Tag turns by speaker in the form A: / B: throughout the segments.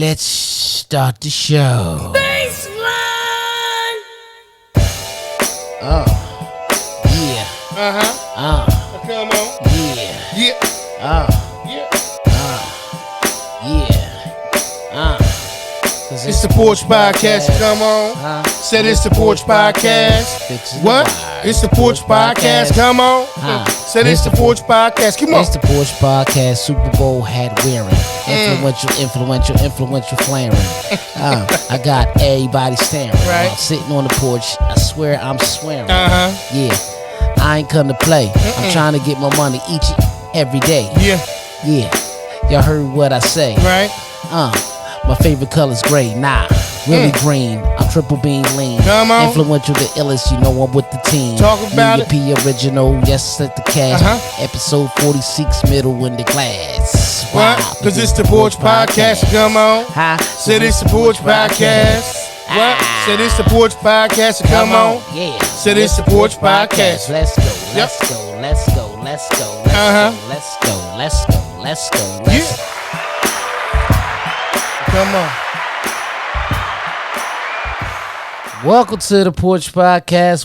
A: let's start the show.
B: Baseline!
A: Oh, yeah.
B: Come on.
A: Yeah.
B: Yeah.
A: Yeah.
B: Yeah.
A: It's
B: the Porch Podcast. Come on. Said it's the Porch Podcast. What? It's the Porch Podcast. Come on. Said it's the Porch Podcast. Come on.
A: It's the Porch Podcast. Super Bowl hat wearing. Influential flaring. I got everybody staring.
B: Right.
A: While sitting on the porch. I swear I'm swearing. Yeah. I ain't come to play. I'm trying to get my money each and every day.
B: Yeah.
A: Y'all heard what I say.
B: Right.
A: My favorite color's gray. Nah, really green. I'm triple beam lean.
B: Come on.
A: Influential, the illest. You know I'm with the team.
B: Talk about it.
A: P original. Yes, at the cash. Episode 46, middle in the glass.
B: What? Because it's the Porch Podcast. Come on. Said it's the Porch Podcast. What? Said it's the Porch Podcast. Come on.
A: Yeah.
B: Said it's the Porch Podcast.
A: Let's go.
B: Yep.
A: Let's go.
B: Come on.
A: Welcome to the Porch Podcast.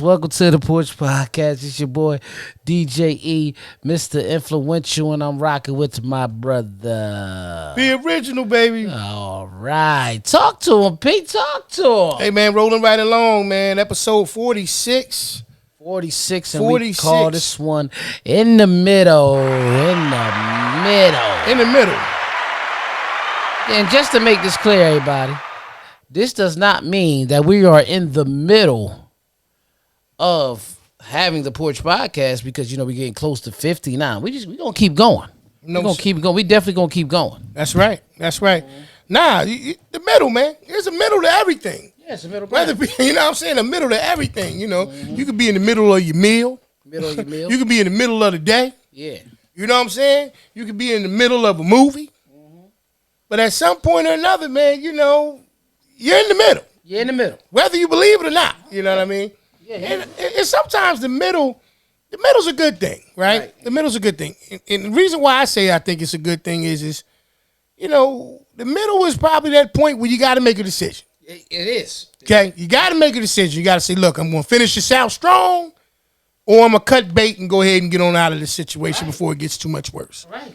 A: It's your boy, DJ E, Mr. Influential, and I'm rocking with my brother.
B: The original, baby.
A: All right. Talk to him, Pete. Talk to him.
B: Hey, man, rolling right along, man. Episode 46.
A: 46, and 46. We call this one In the Middle. And just to make this clear, everybody, this does not mean that we are in the middle of having the Porch Podcast because, you know, we're getting close to 50 now. We're going to keep going. We're going to keep going. We definitely going to keep going.
B: That's right. Nah, the middle, man. There's a middle to everything.
A: Yeah, it's a middle.
B: You know what I'm saying? A middle to everything, you know. You could be in the middle of your meal. You could be in the middle of the day.
A: Yeah.
B: You know what I'm saying? You could be in the middle of a movie. But at some point or another, man, you know, you're in the middle.
A: You're in the middle.
B: Whether you believe it or not. You know what I mean?
A: Yeah.
B: And sometimes the middle's a good thing, right? The middle's a good thing. And the reason why I say I think it's a good thing is, you know, the middle is probably that point where you got to make a decision.
A: It is.
B: Okay? You got to make a decision. You got to say, look, I'm going to finish this out strong, or I'm going to cut bait and go ahead and get on out of this situation before it gets too much worse.
A: Right.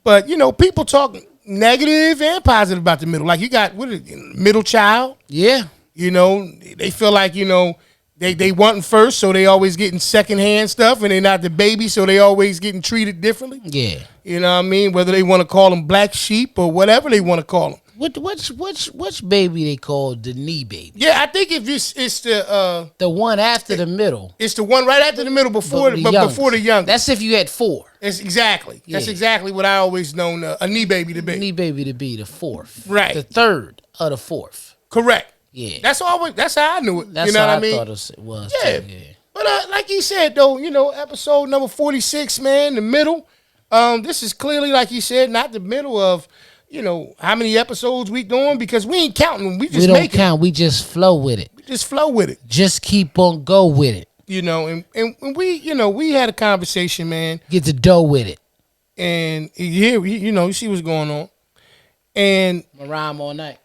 B: But, you know, people talk negative and positive about the middle. Like you got middle child.
A: Yeah.
B: You know, they feel like, you know, they wanting first, so they always getting secondhand stuff, and they're not the baby, so they always getting treated differently.
A: Yeah.
B: You know what I mean? Whether they want to call them black sheep or whatever they want to call them.
A: Which baby they call the knee baby?
B: Yeah, I think if it's the
A: one after the middle.
B: It's the one right after the middle before the young.
A: That's if you had four.
B: That's exactly. Yeah. That's exactly what I always known a knee baby to be.
A: Knee baby to be the fourth.
B: Right.
A: The third of the fourth.
B: Correct.
A: Yeah.
B: That's how I knew it.
A: That's
B: you know
A: how
B: what I mean?
A: thought it was.
B: Yeah.
A: Too, yeah.
B: But like you said though, you know, episode number 46, man, the middle. This is clearly, like you said, not the middle of, you know, how many episodes we doing, because we ain't counting them. We don't
A: count. We just flow with it. Just keep on go with it.
B: You know, and we, you know, we had a conversation, man.
A: Get the dough with it.
B: And here, you know, you see what's going on. And
A: I'm rhyme all night.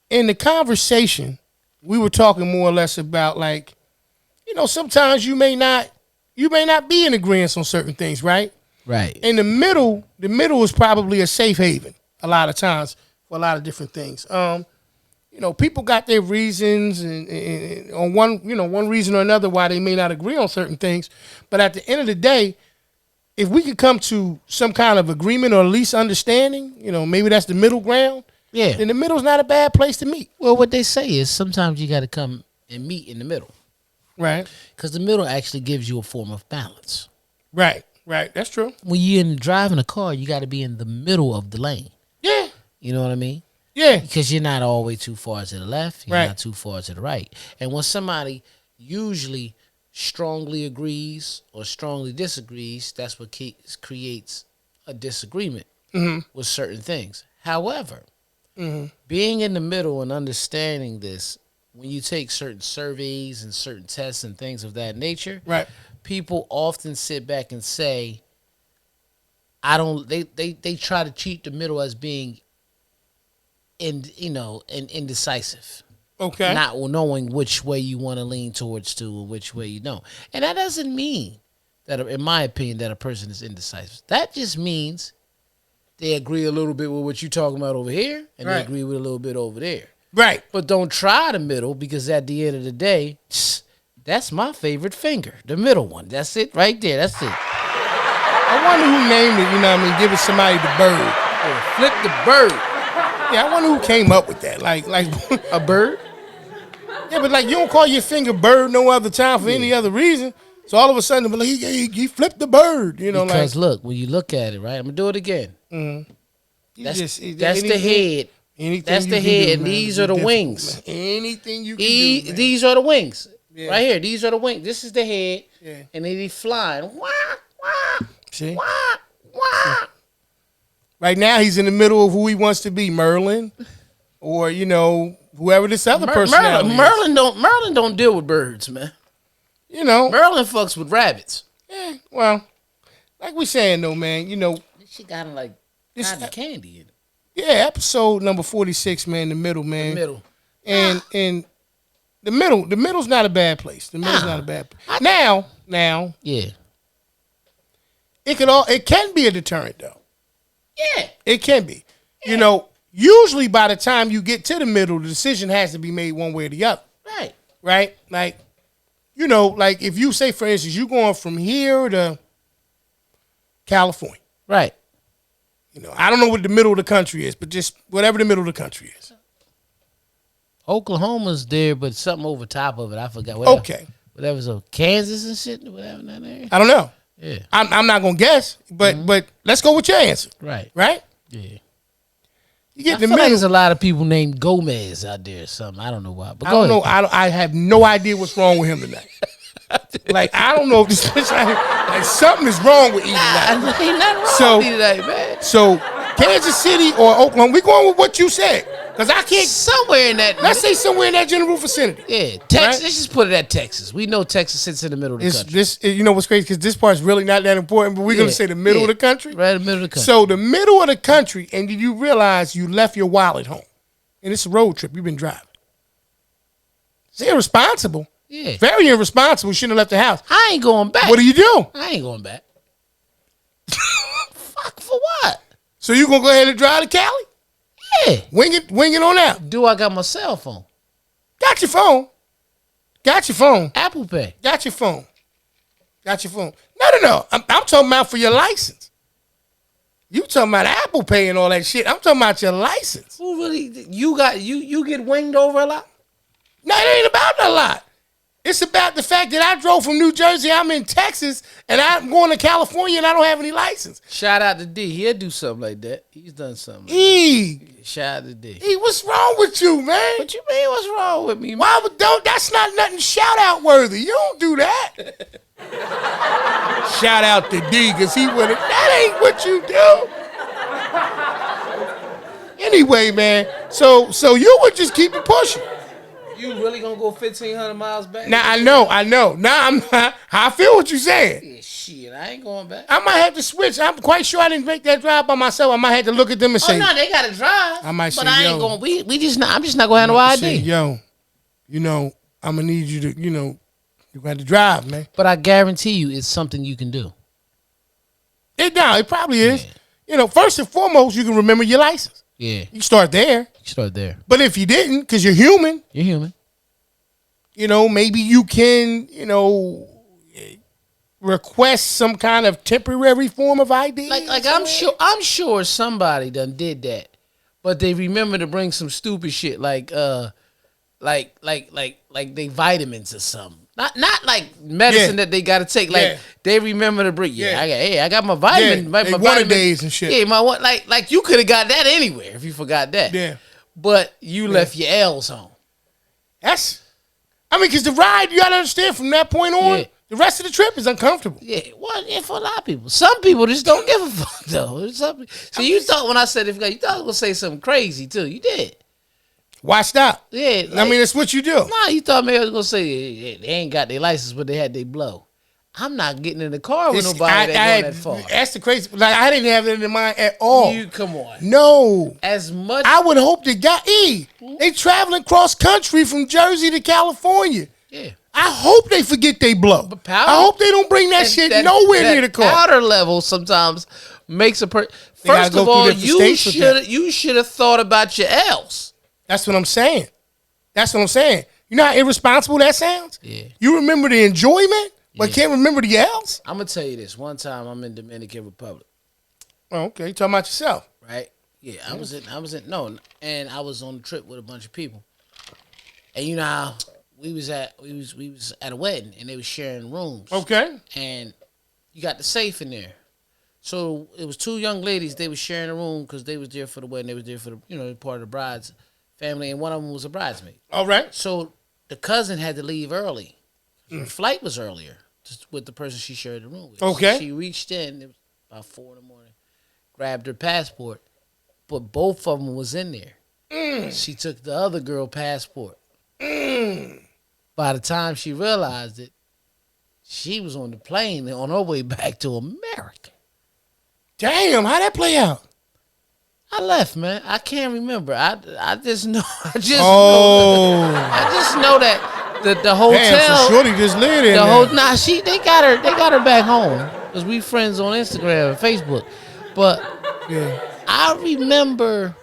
B: In the conversation, we were talking more or less about, like, you know, sometimes you may not be in agreement on certain things, right?
A: Right.
B: In the middle is probably a safe haven a lot of times for a lot of different things. You know, people got their reasons and on one reason or another why they may not agree on certain things. But at the end of the day, if we could come to some kind of agreement or at least understanding, you know, maybe that's the middle ground.
A: Yeah.
B: Then the middle's not a bad place to meet.
A: Well, what they say is sometimes you got to come and meet in the middle.
B: Right.
A: Because the middle actually gives you a form of balance.
B: Right. That's true.
A: When you're driving a car, you got to be in the middle of the lane.
B: Yeah.
A: You know what I mean?
B: Yeah.
A: Because you're not all the way too far to the left. You're not too far to the right. And when somebody usually strongly agrees or strongly disagrees, that's what creates a disagreement with certain things. However, being in the middle and understanding this, when you take certain surveys and certain tests and things of that nature,
B: right,
A: people often sit back and say, they try to treat the middle as being indecisive.
B: Okay.
A: Not knowing which way you want to lean towards to and which way you don't. And that doesn't mean that, in my opinion, that a person is indecisive. That just means they agree a little bit with what you're talking about over here, and they agree with a little bit over there.
B: Right.
A: But don't try the middle, because at the end of the day, that's my favorite finger, the middle one. That's it right there. That's it.
B: I wonder who named it, you know what I mean, giving somebody the bird.
A: Yeah, flip the bird.
B: Yeah, I wonder who came up with that. Like
A: a bird?
B: Yeah, but like you don't call your finger bird no other time for any other reason. So all of a sudden, like, he flipped the bird, you know.
A: Because look, when you look at it, right? I'm gonna do it again.
B: Mm-hmm.
A: That's the head. That's the head, and these are the wings.
B: Anything you can do, man.
A: These are the wings. Yeah. Right here. These are the wings. This is the head. Yeah. And then he's flying. Wah, wah,
B: see?
A: Wah, wah.
B: Right now, he's in the middle of who he wants to be, Merlin, or whoever this other person is.
A: Merlin don't deal with birds, man. Merlin fucks with rabbits.
B: Yeah, well, like we saying though, man,
A: she got him like cotton candy in it.
B: Yeah, episode number 46, man, the middle, man.
A: The middle.
B: And the middle's not a bad place. The middle's not a bad place. Now,
A: yeah.
B: It can be a deterrent though.
A: Yeah.
B: It can be. Yeah. Usually by the time you get to the middle, the decision has to be made one way or the other.
A: Right.
B: Right? Like, like if you say, for instance, you're going from here to California.
A: Right.
B: I don't know what the middle of the country is, but just whatever the middle of the country is.
A: Oklahoma's there, but something over top of it. I forgot. Whatever,
B: okay.
A: Whatever's over Kansas and shit, whatever down there.
B: I don't know.
A: Yeah.
B: I'm not going to guess, but let's go with your answer.
A: Right.
B: Right?
A: Yeah.
B: You get
A: I feel like there's a lot of people named Gomez out there or something. I don't know why. But
B: I don't know. I have no idea what's wrong with him tonight. Like, I don't know if this like something is wrong with Eden tonight.
A: Ain't nothing wrong with tonight, man.
B: So, Kansas City or Oklahoma, we going with what you said. Because I can't.
A: Somewhere in that.
B: Let's say somewhere in that general vicinity.
A: Yeah. Texas. Right? Let's just put it at Texas. We know Texas sits in the middle of the country.
B: You know what's crazy? Because this part's really not that important, but we're going to say the middle of the country.
A: Right in the middle of the country.
B: So the middle of the country, and did you realize you left your wallet home? And it's a road trip. You've been driving. It's irresponsible.
A: Yeah.
B: Very irresponsible. You shouldn't have left the house.
A: I ain't going back.
B: What do you do?
A: I ain't going back. Fuck, for what?
B: So you going to go ahead and drive to Cali?
A: Yeah.
B: Wing it on out.
A: Do I got my cell phone?
B: Got your phone.
A: Apple Pay.
B: Got your phone. No. I'm talking about for your license. You talking about Apple Pay and all that shit. I'm talking about your license.
A: Who really? You get winged over a lot?
B: No, it ain't about a lot. It's about the fact that I drove from New Jersey, I'm in Texas, and I'm going to California and I don't have any license.
A: Shout out to D. He'll do something like that. He's done something. Shout out to D.
B: What's wrong with you, man?
A: What you mean? What's wrong with me, man?
B: Why that's not nothing shout out worthy. You don't do that. Shout out to D, because he wouldn't. That ain't what you do. Anyway, man. So you would just keep it pushing.
A: You really gonna go 1,500 miles back?
B: Now I know. Now I feel what you're saying.
A: Yeah, shit, I ain't going back.
B: I might have to switch. I'm quite sure I didn't make that drive by myself. I might have to look at them and say,
A: "Oh no, they gotta drive."
B: I might say,
A: "But I ain't going. We just not. I'm just not gonna have no ID."
B: Say, yo, I'm gonna need you to, you're gonna have to drive, man.
A: But I guarantee you, it's something you can do.
B: It probably is. Yeah. First and foremost, you can remember your license.
A: Yeah.
B: You start there. But if you didn't, because you're human. Maybe you can, request some kind of temporary form of ID.
A: Like I'm sure somebody done did that, but they remember to bring some stupid shit like they vitamins or something. Not like medicine that they gotta take. Like they remember to bring. I got my vitamin. My vitamin
B: days and shit.
A: Yeah, my one. Like you could have got that anywhere if you forgot that.
B: Yeah.
A: But you left your L's home.
B: Because the ride, you gotta understand, from that point on, the rest of the trip is uncomfortable.
A: Yeah, well, for a lot of people. Some people just don't give a fuck though. So you thought when I said you thought I was gonna say something crazy too. You did.
B: Why stop?
A: Yeah.
B: It's what you do.
A: Nah, you thought maybe I was gonna say they ain't got their license, but they had their blow. I'm not getting in the car with nobody that going that far.
B: That's the crazy. Like I didn't have it in mind at all.
A: You come on.
B: No.
A: As much.
B: I would hope they they traveling cross country from Jersey to California.
A: Yeah.
B: I hope they forget they blow.
A: But powder,
B: I hope they don't bring that shit nowhere near the car.
A: Powder level sometimes makes a First of all, you should have thought about your L's.
B: That's what I'm saying. You know how irresponsible that sounds?
A: Yeah.
B: You remember the enjoyment, but can't remember the L's?
A: I'm going to tell you this. One time I'm in Dominican Republic.
B: Oh, okay. You talking about yourself.
A: Right? Yeah. I was on a trip with a bunch of people. And you know how we was at a wedding and they was sharing rooms.
B: Okay.
A: And you got the safe in there. So it was two young ladies. They was sharing a room because they was there for the wedding. They was there for the part of the bride's family, and one of them was a bridesmaid.
B: All right.
A: So the cousin had to leave early. Her flight was earlier with the person she shared the room with.
B: Okay.
A: So she reached in. It was about 4 a.m. Grabbed her passport, but both of them was in there. She took the other girl passport. By the time she realized it, she was on the plane on her way back to America.
B: Damn, how'd that play out?
A: I left, man. I can't remember. I just know. I just know that the hotel.
B: Damn, so shorty just lived in
A: they got her back home because we friends on Instagram and Facebook. But I remember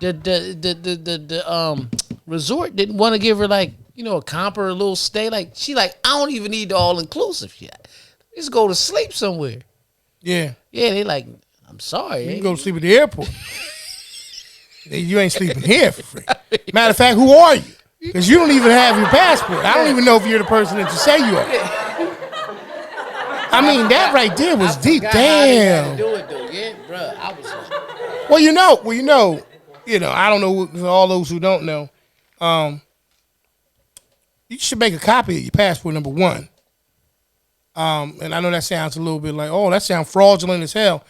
A: the resort didn't want to give her a comp or a little stay. I don't even need the all inclusive yet. Just go to sleep somewhere.
B: Yeah.
A: Yeah, they I'm sorry.
B: You can go to sleep at the airport. You ain't sleeping here for free. Matter of fact, who are you? Because you don't even have your passport. I don't even know if you're the person that you say you are. I mean, that right there was deep. Damn.
A: Do it though, yeah, bro. I was like,
B: well, I don't know for all those who don't know. You should make a copy of your passport, number one. And I know that sounds a little bit like, oh, that sounds fraudulent as hell.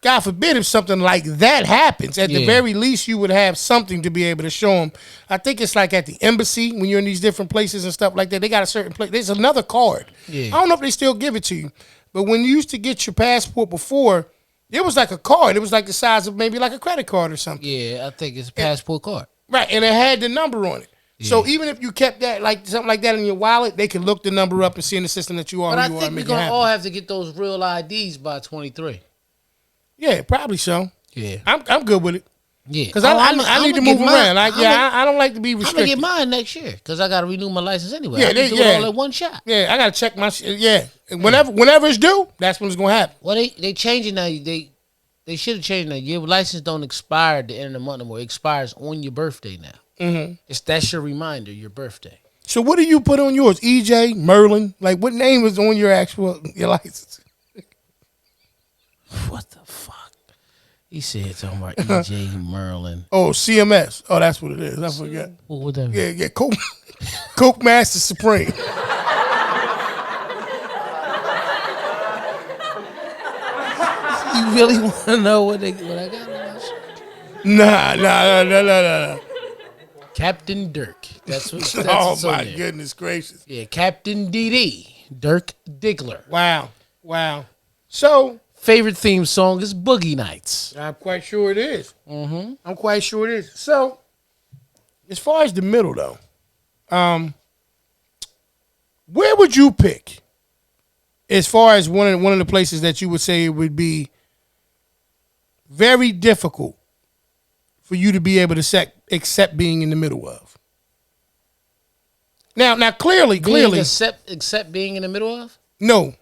B: God forbid if something like that happens. At the very least, you would have something to be able to show them. I think it's like at the embassy when you're in these different places and stuff like that. They got a certain place. There's another card. Yeah. I don't know if they still give it to you. But when you used to get your passport before, it was like a card. It was like the size of maybe like a credit card or something.
A: Yeah, I think it's a passport card.
B: Right, and it had the number on it. Yeah. So even if you kept that, something like that in your wallet, they can look the number up and see in the system that you are.
A: But I think we're going to all have to get those real IDs by 23.
B: Yeah, probably so.
A: Yeah.
B: I'm good with it.
A: Yeah.
B: Because I need to move around. I don't like to be restricted.
A: I'm going to get mine next year because I got to renew my license anyway. Yeah, I can do it all at one shot.
B: Yeah, I got to check my shit. Yeah. Whenever it's due, that's when it's going to happen.
A: Well, they changing now. They should have changed that. Your license don't expire at the end of the month anymore. It expires on your birthday now. Mm-hmm. That's your reminder, your birthday.
B: So what do you put on yours? EJ, Merlin? Like what name is on your license?
A: What the fuck? He said talking about EJ Merlin.
B: Oh, CMS. Oh, that's what it is. I forgot.
A: What would that mean?
B: Yeah, Coke Master Supreme.
A: You really want to know what I got on my shirt?
B: Nah.
A: Captain Dirk. That's what's
B: my goodness gracious.
A: Yeah, Captain DD. Dirk Diggler.
B: Wow. So,
A: favorite theme song is Boogie Nights.
B: I'm quite sure it is.
A: Mm-hmm.
B: I'm quite sure it is. So, as far as the middle though, where would you pick as far as one of the places that you would say it would be very difficult for you to be able to accept being in the middle of? Now, clearly,
A: accept being in the middle of?
B: No.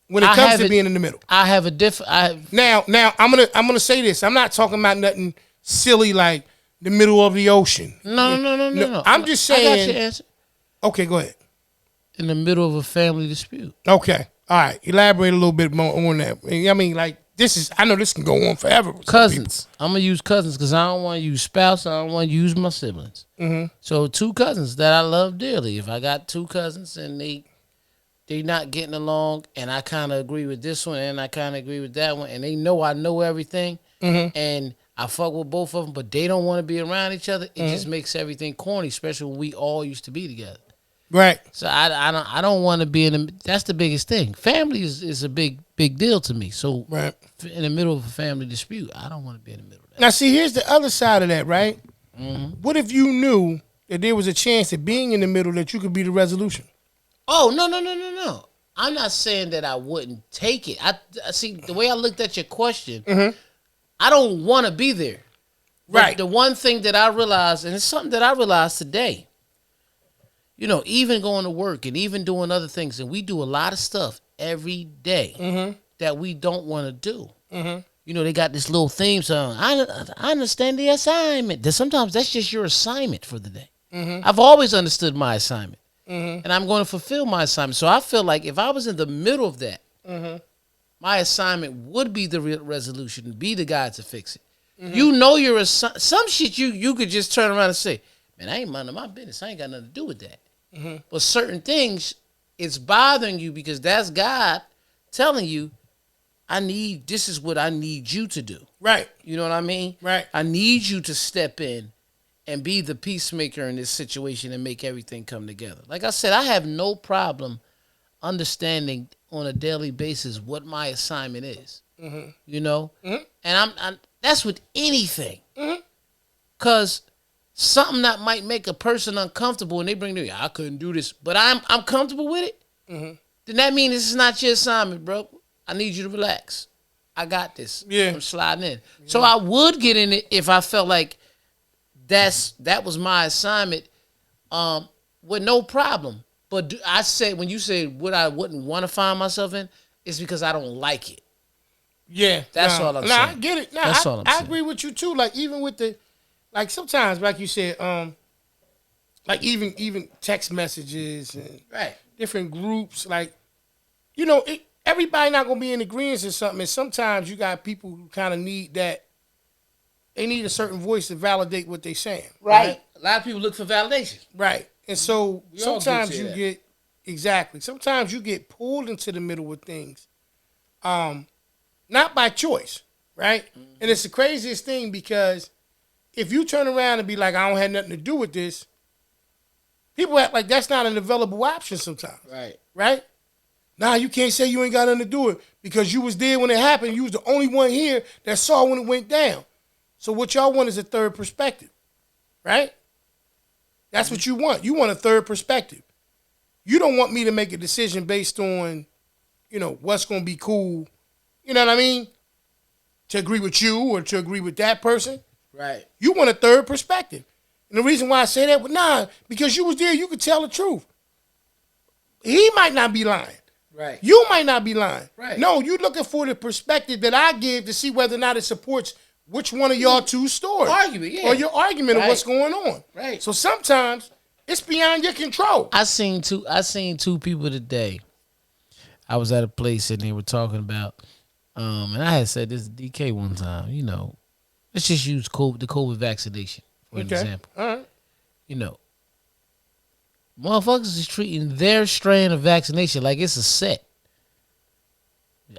B: When it comes to being in the middle,
A: I have a different.
B: Now, I'm gonna say this. I'm not talking about nothing silly like the middle of the ocean.
A: No.
B: I'm just saying.
A: I got your answer.
B: Okay, go ahead.
A: In the middle of a family dispute.
B: Okay, all right. Elaborate a little bit more on that. I mean, like this is. I know this can go on forever.
A: Cousins. I'm gonna use cousins because I don't want to use spouse. I don't want to use my siblings.
B: Mm-hmm.
A: So 2 cousins that I love dearly. If I got 2 cousins and they not getting along, and I kind of agree with this one, and I kind of agree with that one, and they know I know everything, and I fuck with both of them, but they don't want to be around each other. It just makes everything corny, especially when we all used to be together.
B: Right.
A: So I don't want to be in the. That's the biggest thing. Family is a big deal to me. So
B: Right.
A: in the middle of a family dispute, I don't want to be in the middle of that.
B: Now, see, here's the other side of that, right?
A: Mm-hmm.
B: What if you knew that there was a chance that being in the middle that you could be the resolution?
A: Oh, no. I'm not saying that I wouldn't take it. I see the way I looked at your question.
B: Mm-hmm.
A: I don't want to be there. But
B: Right.
A: the one thing that I realized, and it's something that I realized today, even going to work and even doing other things, and we do a lot of stuff every day that we don't want to do. Mm-hmm. They got this little theme song. I understand the assignment. Sometimes that's just your assignment for the day. Mm-hmm. I've always understood my assignment. Mm-hmm. And I'm going to fulfill my assignment. So I feel like if I was in the middle of that, my assignment would be the resolution, be the guy to fix it. Mm-hmm. You're some shit you could just turn around and say, man, I ain't minding my business. I ain't got nothing to do with that. Mm-hmm. But certain things, it's bothering you because that's God telling you, this is what I need you to do.
B: Right.
A: You know what I mean?
B: Right.
A: I need you to step in and be the peacemaker in this situation and make everything come together. Like I said, I have no problem understanding on a daily basis what my assignment is. Mm-hmm. And I'm that's with anything. Because something that might make a person uncomfortable and they bring to I couldn't do this, but I'm comfortable with it, then that means this is not your assignment, bro. I need you to relax. I got this.
B: Yeah.
A: I'm sliding in. Yeah. So I would get in it if I felt like that was my assignment with no problem. But I said, when you say what I wouldn't want to find myself in, it's because I don't like it.
B: Yeah.
A: That's all I'm saying.
B: I get it.
A: That's all I'm saying.
B: I agree with you too. Like even with sometimes, like you said, like even text messages and different groups, like, everybody not gonna be in agreement or something. And sometimes you got people who kind of need that. They need a certain voice to validate what they're saying.
A: Right. A lot of people look for validation.
B: Right. And so sometimes sometimes you get pulled into the middle with things, not by choice, right? Mm-hmm. And it's the craziest thing because if you turn around and be like, I don't have nothing to do with this, people act like that's not an available option sometimes.
A: Right.
B: Right? Nah, you can't say you ain't got nothing to do with it because you was there when it happened. You was the only one here that saw when it went down. So what y'all want is a third perspective, right? That's what you want. You want a third perspective. You don't want me to make a decision based on, what's going to be cool. You know what I mean? To agree with you or to agree with that person.
A: Right.
B: You want a third perspective. And the reason why I say that, because you was there, you could tell the truth. He might not be lying.
A: Right.
B: You might not be lying.
A: Right.
B: No, you're looking for the perspective that I give to see whether or not it supports which one of y'all two stories.
A: Argument, yeah.
B: Or your argument of what's going on.
A: Right.
B: So sometimes it's beyond your control.
A: I seen two people today. I was at a place and they were talking about, and I had said this to DK one time, let's just use the COVID vaccination for an example.
B: All right.
A: Motherfuckers is treating their strain of vaccination like it's a set.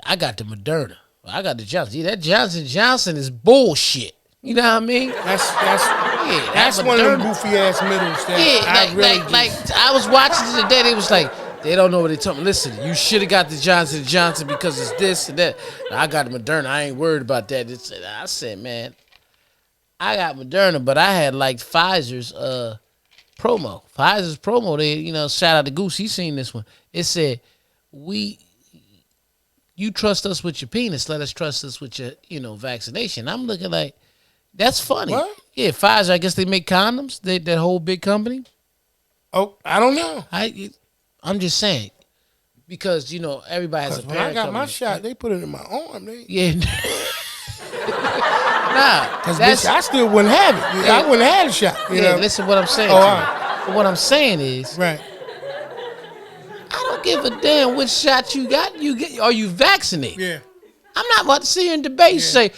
A: I got the Moderna. I got the Johnson. See, that Johnson is bullshit. You know what I mean?
B: That's one of them goofy ass middles that
A: I was watching it today. They was like, they don't know what they're talking. Listen, you should have got the Johnson because it's this and that. I got the Moderna. I ain't worried about that. I said, man, I got Moderna, but I had like Pfizer's promo. Pfizer's promo. They, shout out to Goose. He seen this one. It said, you trust us with your penis, let us trust us with your, vaccination. I'm looking like, that's funny.
B: What?
A: Yeah, Pfizer, I guess they make condoms, that whole big company.
B: Oh, I don't know.
A: I'm just saying, because, everybody has a parent.
B: When I got
A: company.
B: my shot, they put it in my arm.
A: Yeah.
B: Because I still wouldn't have it. Yeah. I wouldn't have the shot.
A: Listen what I'm saying. But what I'm saying is,
B: right.
A: I don't give a damn which shot you got. Are you vaccinated?
B: Yeah.
A: I'm not about to sit here and debate and say,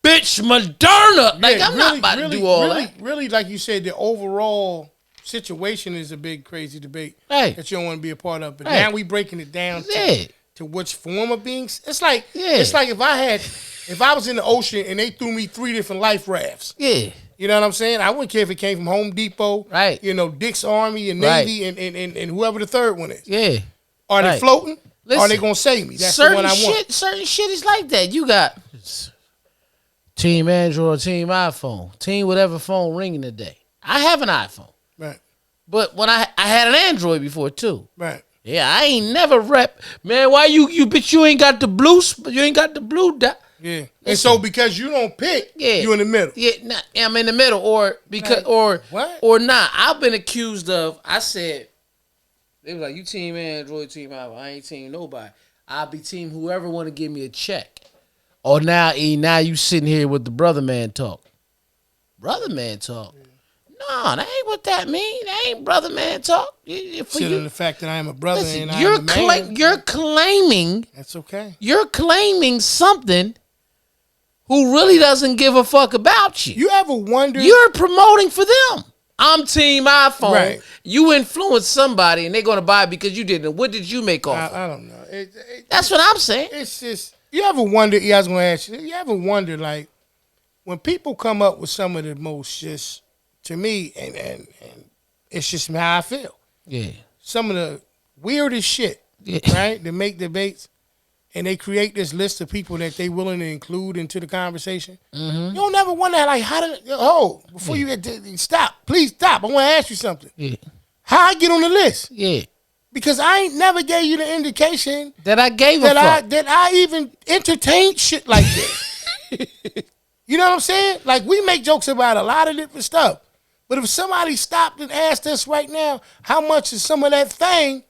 A: bitch, Moderna. Like, I'm not about to do all that.
B: Really, like you said, the overall situation is a big, crazy debate that you don't want to be a part of. But now we breaking it down to which form of being. It's like if I was in the ocean and they threw me 3 different life rafts.
A: Yeah.
B: You know what I'm saying? I wouldn't care if it came from Home Depot,
A: Right.
B: You know, Dick's Army and Navy and whoever the third one is.
A: Yeah.
B: Are they floating? Listen, are they gonna save me? That's the one I want.
A: Certain shit is like that. You got Team Android, Team iPhone, Team whatever phone ringing today. I have an iPhone.
B: Right.
A: But when I had an Android before too.
B: Right.
A: Yeah, I ain't never rep. Man, why you bitch, you ain't got the blue dot.
B: Yeah. And so because you don't pick, you in the middle.
A: Yeah, nah, I'm in the middle. Or because or
B: what?
A: Or not. I've been accused of, I said, they was like, you team Android, team iPhone. I ain't team nobody. I'll be team whoever want to give me a check. Or now you sitting here with the brother man talk. Brother man talk. No, that ain't what that mean. That ain't brother man talk.
B: Considering the fact that I am a brother and
A: I'm a man. You're claiming.
B: That's okay.
A: You're claiming something who really doesn't give a fuck about you.
B: You ever wonder?
A: You're promoting for them. I'm team iPhone.
B: Right.
A: You influence somebody and they're going to buy it because you didn't. What did you make off?
B: I don't know.
A: That's what I'm saying.
B: It's just, you ever wonder, I was going to ask you ever wonder, like, when people come up with some of the most just, to me, and it's just how I feel.
A: Yeah.
B: Some of the weirdest shit, right? They make debates and they create this list of people that they willing to include into the conversation. Mm-hmm. You don't ever wonder, like, before you stop, please stop. I want to ask you something.
A: Yeah.
B: How I get on the list?
A: Yeah.
B: Because I ain't never gave you the indication
A: that I gave a fuck.
B: That I even entertained shit like this. You know what I'm saying? Like, we make jokes about a lot of different stuff. But if somebody stopped and asked us right now, how much is some of that thing?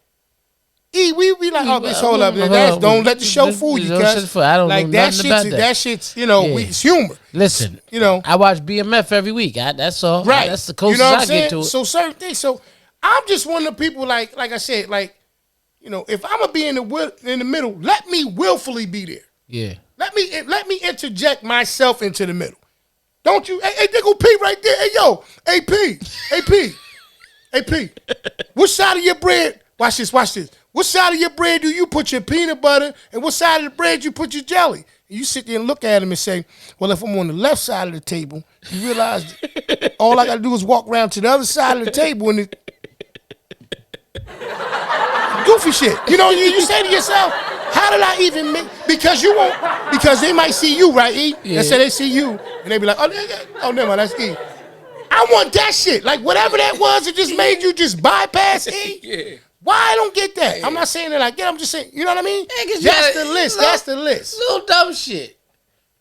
B: We be like, oh, let's hold up. Don't let the show fool you, cuz.
A: I don't
B: like,
A: know nothing about that.
B: That shit's, you know, it's humor.
A: Listen,
B: you know,
A: I watch BMF every week. That's all.
B: Right.
A: That's the closest I get to it.
B: So certain things. So I'm just one of the people, like I said, like, you know, if I'm gonna be in the middle, let me willfully be there.
A: Yeah.
B: Let me interject myself into the middle. Don't you? Hey, they go P right there. Hey, yo, AP. What side of your bread? Watch this. What side of your bread do you put your peanut butter, and what side of the bread you put your jelly? And you sit there and look at him and say, well, if I'm on the left side of the table, you realize all I got to do is walk around to the other side of the table and goofy shit. You know, you say to yourself, how did I even make, because they might see you, right, E? Yeah. Let's say they see you, and they be like, oh, never mind, that's E. I want that shit. Like, whatever that was, it just made you just bypass E. Yeah. Why I don't get that? Yeah. I'm not saying that I get it. I'm just saying, you know what I mean? That's the list.
A: Little dumb shit.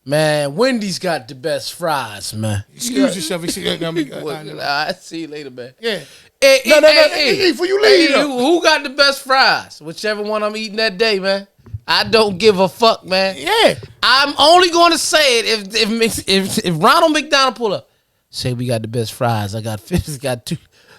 A: Man, Wendy's got the best fries, man.
B: Excuse yourself.
A: I see you later, man.
B: Yeah. Hey, before you leave.
A: Who got the best fries? Whichever one I'm eating that day, man. I don't give a fuck, man.
B: Yeah.
A: I'm only going to say it if Ronald McDonald pull up. Say we got the best fries. I got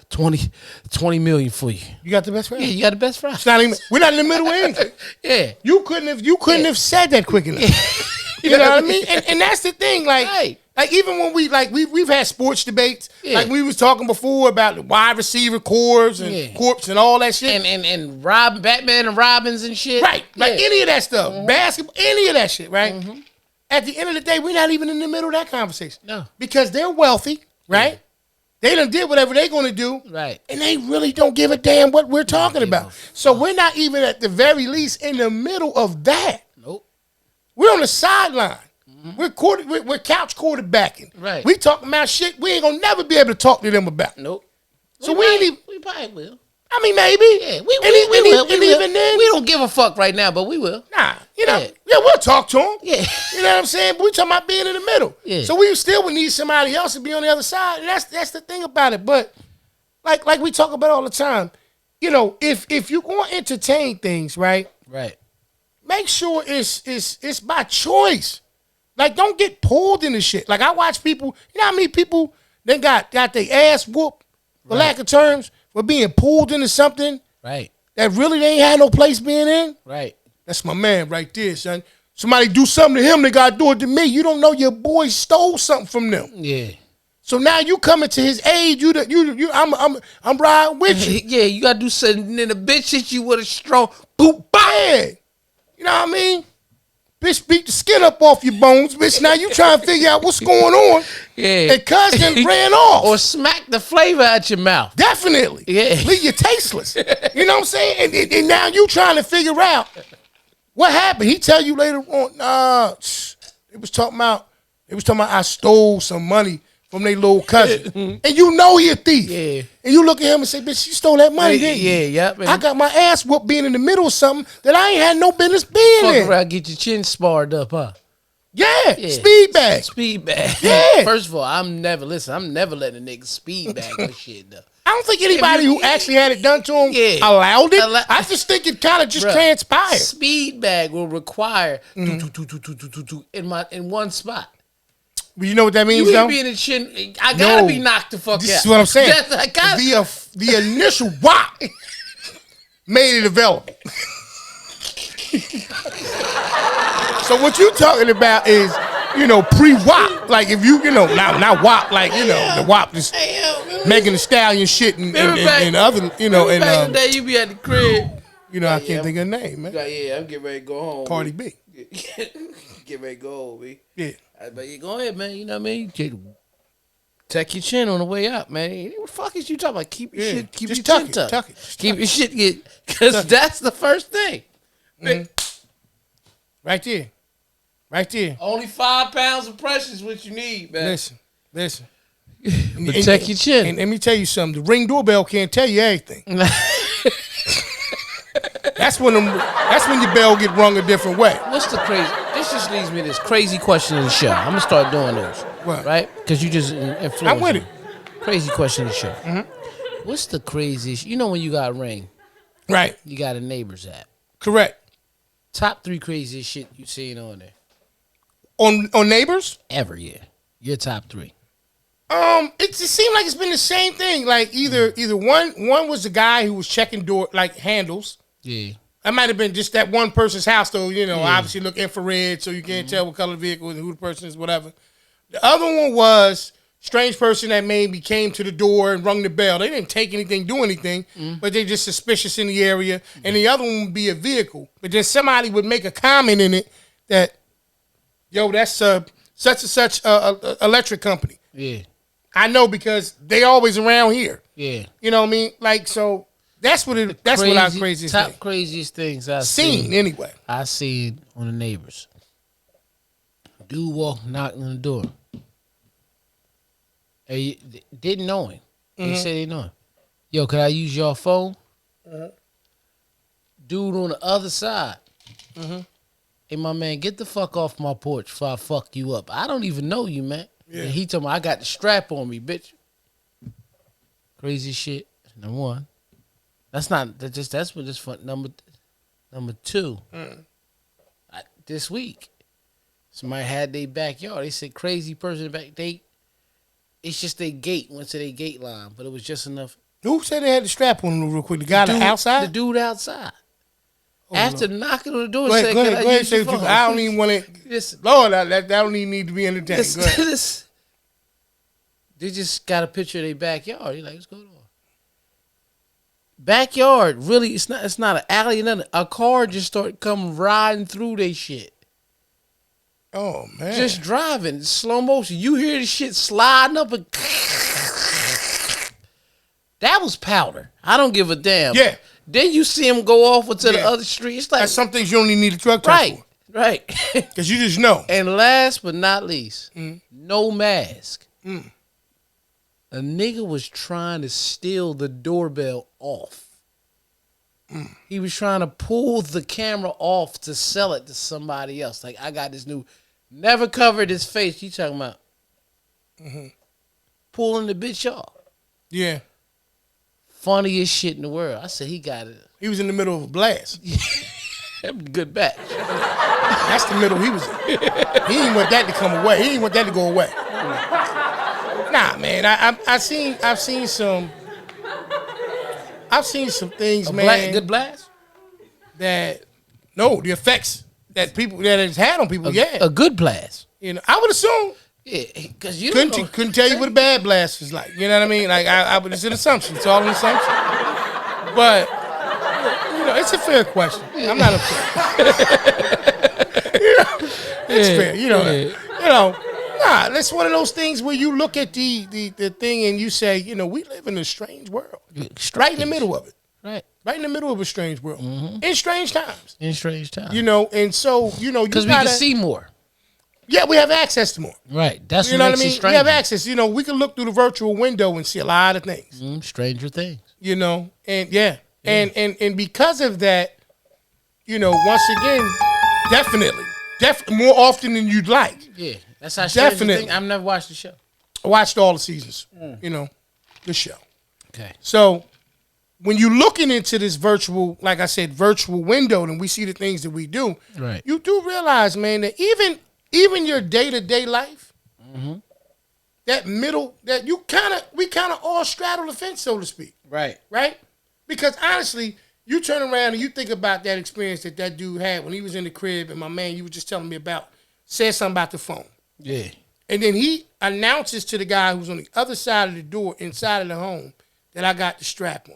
A: 20 million for you.
B: You got the best fries?
A: Yeah, you got the best fries.
B: We're not in the middle of anything.
A: Yeah.
B: You couldn't have said that quick enough. You know what I mean? And that's the thing, like even when we've had sports debates, like we was talking before about the wide receiver corps and corps and all that shit.
A: And Batman and Robins and shit.
B: Right. Like any of that stuff. Basketball, any of that shit, right? Mm-hmm. At the end of the day, we're not even in the middle of that conversation.
A: No.
B: Because they're wealthy, right? Yeah. They done did whatever they're going to do.
A: Right.
B: And they really don't give a damn what we're talking about. So we're not even at the very least in the middle of that.
A: Nope.
B: We're on the sideline. Mm-hmm. We're couch quarterbacking.
A: Right.
B: We talking about shit we ain't going to never be able to talk to them about.
A: Nope.
B: So we ain't even.
A: We probably will.
B: I mean, maybe.
A: Yeah, we will. Even then. We don't give a fuck right now, but we will.
B: Nah. You know, we'll talk to them.
A: Yeah.
B: You know what I'm saying? But we talking about being in the middle.
A: Yeah.
B: So we still would need somebody else to be on the other side. And that's the thing about it. But like we talk about all the time, you know, if you want to entertain things, right?
A: Right.
B: Make sure it's by choice. Like, don't get pulled into shit. Like, I watch people, you know how many people they got their ass whooped, for lack of terms, for being pulled into something
A: right
B: that really they ain't had no place being in?
A: Right.
B: That's my man right there, son. Somebody do something to him, they gotta do it to me. You don't know your boy stole something from them.
A: Yeah.
B: So now you coming to his age, I'm riding with you.
A: Yeah, you gotta do something. And then the bitch hit you with a strong boop, bang.
B: You know what I mean? Bitch beat the skin up off your bones, bitch. Now you trying to figure out what's going on.
A: Yeah.
B: And cuz then ran off.
A: Or smack the flavor out your mouth.
B: Definitely.
A: Yeah.
B: Leave you tasteless. You know what I'm saying? And now you trying to figure out what happened. He tell you later on, nah, they was talking about I stole some money from their little cousin. And you know he a thief.
A: Yeah.
B: And you look at him and say, bitch, you stole that money, didn't you?
A: Yep.
B: I got my ass whooped being in the middle of something that I ain't had no business being in.
A: Fuck around, get your chin sparred up, huh?
B: Yeah. Speed bag.
A: Speed bag.
B: Yeah.
A: First of all, I'm never letting a nigga speed bag or shit, though.
B: I don't think anybody who actually had it done to him allowed it. I just think it kind of just transpired.
A: Speed bag will require in one spot.
B: But you know what that means,
A: you
B: though?
A: Be in the chin. I gotta be knocked the fuck out.
B: This is what I'm saying. The initial whop made it available. So what you talking about is, pre-whop. Like if not whop, like, the whop is Megan Thee Stallion shit and other,
A: back in the day, you be at the crib.
B: I can't think of her name, man.
A: I'm getting ready to go home.
B: Cardi B.
A: Get ready to go home, B.
B: Yeah.
A: But you go ahead, man. You know what I mean? Tuck your chin on the way up, man. What the fuck is you talking about? Keep your shit, keep your chin tucked.
B: Tuck it.
A: Keep your shit, because that's the first thing.
B: Mm-hmm. Right there.
A: Only 5 pounds of pressure is what you need, man.
B: Listen.
A: Protect your chin.
B: And let me tell you something. The Ring doorbell can't tell you everything. That's when your bell get rung a different way.
A: What's the crazy? This just leads me to this crazy question of the show. I'm gonna start doing those, right? Because you just influence.
B: I'm with it.
A: Crazy question of the show.
B: Mm-hmm.
A: What's the craziest? You know when you got Ring,
B: right?
A: You got a Neighbors app.
B: Correct.
A: Top 3 craziest shit you seen on there.
B: On Neighbors?
A: Ever, yeah. Your top 3.
B: It just seemed like it's been the same thing. Like either one was the guy who was checking door handles.
A: Yeah.
B: That might have been just that one person's house, though. Obviously look infrared, so you can't tell what color the vehicle and who the person is, whatever. The other one was strange person that maybe came to the door and rung the bell. They didn't take anything, do anything, but they just suspicious in the area. And the other one would be a vehicle, but then somebody would make a comment in it that, yo, that's such and such electric company.
A: Yeah.
B: I know because they always around here.
A: Yeah.
B: You know what I mean? Like, so that's what our craziest
A: top
B: thing.
A: Craziest things I've
B: seen anyway.
A: I seen on the Neighbors. Dude knocking on the door. Hey, didn't know him. They said they know him. Yo, could I use your phone? Dude on the other side. Hey, my man, get the fuck off my porch before I fuck you up. I don't even know you, man. Yeah. And he told me, I got the strap on me, bitch. Crazy shit. Number 1. That's what this fun. Number 2. This week, somebody had their backyard. They said crazy person in the back. It's just they went to their gate line, but it was just enough.
B: Who said they had the strap on them real quick? The guy outside?
A: The dude outside. Oh, After knocking on the door,
B: go ahead. I don't even want to. Lord, that don't even need to be entertained.
A: They just got a picture of their backyard. You're like, what's going on? Backyard, really, it's not an alley or nothing. A car just started coming riding through they shit.
B: Oh, man.
A: Just driving, slow motion. You hear the shit sliding up and that was powder. I don't give a damn.
B: Yeah.
A: Then you see him go off into the other street. It's like
B: that's some things you don't even need a truck for.
A: Right.
B: Because you just know.
A: And last but not least, no mask. A nigga was trying to steal the doorbell off. He was trying to pull the camera off to sell it to somebody else. Like, I got this new, never covered his face. You talking about pulling the bitch off.
B: Yeah.
A: Funniest shit in the world. I said he got it.
B: He was in the middle of a blast.
A: That was a good batch.
B: That's the middle he was in. He didn't want that to come away. He didn't want that to go away. Nah, man. I've seen some things, man.
A: Good blast?
B: The effects that it's had on people.
A: A good blast.
B: I would assume.
A: Yeah, because you
B: couldn't tell you what a bad blast was like. You know what I mean? Like it's an assumption. It's all an assumption. But it's a fair question. I'm not upset. It's fair. You know. Nah, that's one of those things where you look at the thing and you say, we live in a strange world. Right in the middle of it. Right in the middle of a strange world. Mm-hmm. In strange times. And so,
A: because we can see more.
B: Yeah, we have access to more.
A: Right. That's
B: what makes it strange. We have access. We can look through the virtual window and see a lot of things.
A: Stranger things.
B: And and because of that, once again, definitely more often than you'd like.
A: Yeah, that's how definitely. I've never watched the show.
B: I watched all the seasons. The show.
A: Okay.
B: So when you're looking into this virtual, like I said, virtual window, and we see the things that we do,
A: right?
B: You do realize, man, that even your day-to-day life, that middle, that we kind of all straddle the fence, so to speak.
A: Right.
B: Right? Because honestly, you turn around and you think about that experience that dude had when he was in the crib, and my man, you were just telling me about, said something about the phone.
A: Yeah.
B: And then he announces to the guy who's on the other side of the door, inside of the home, that I got the strap on.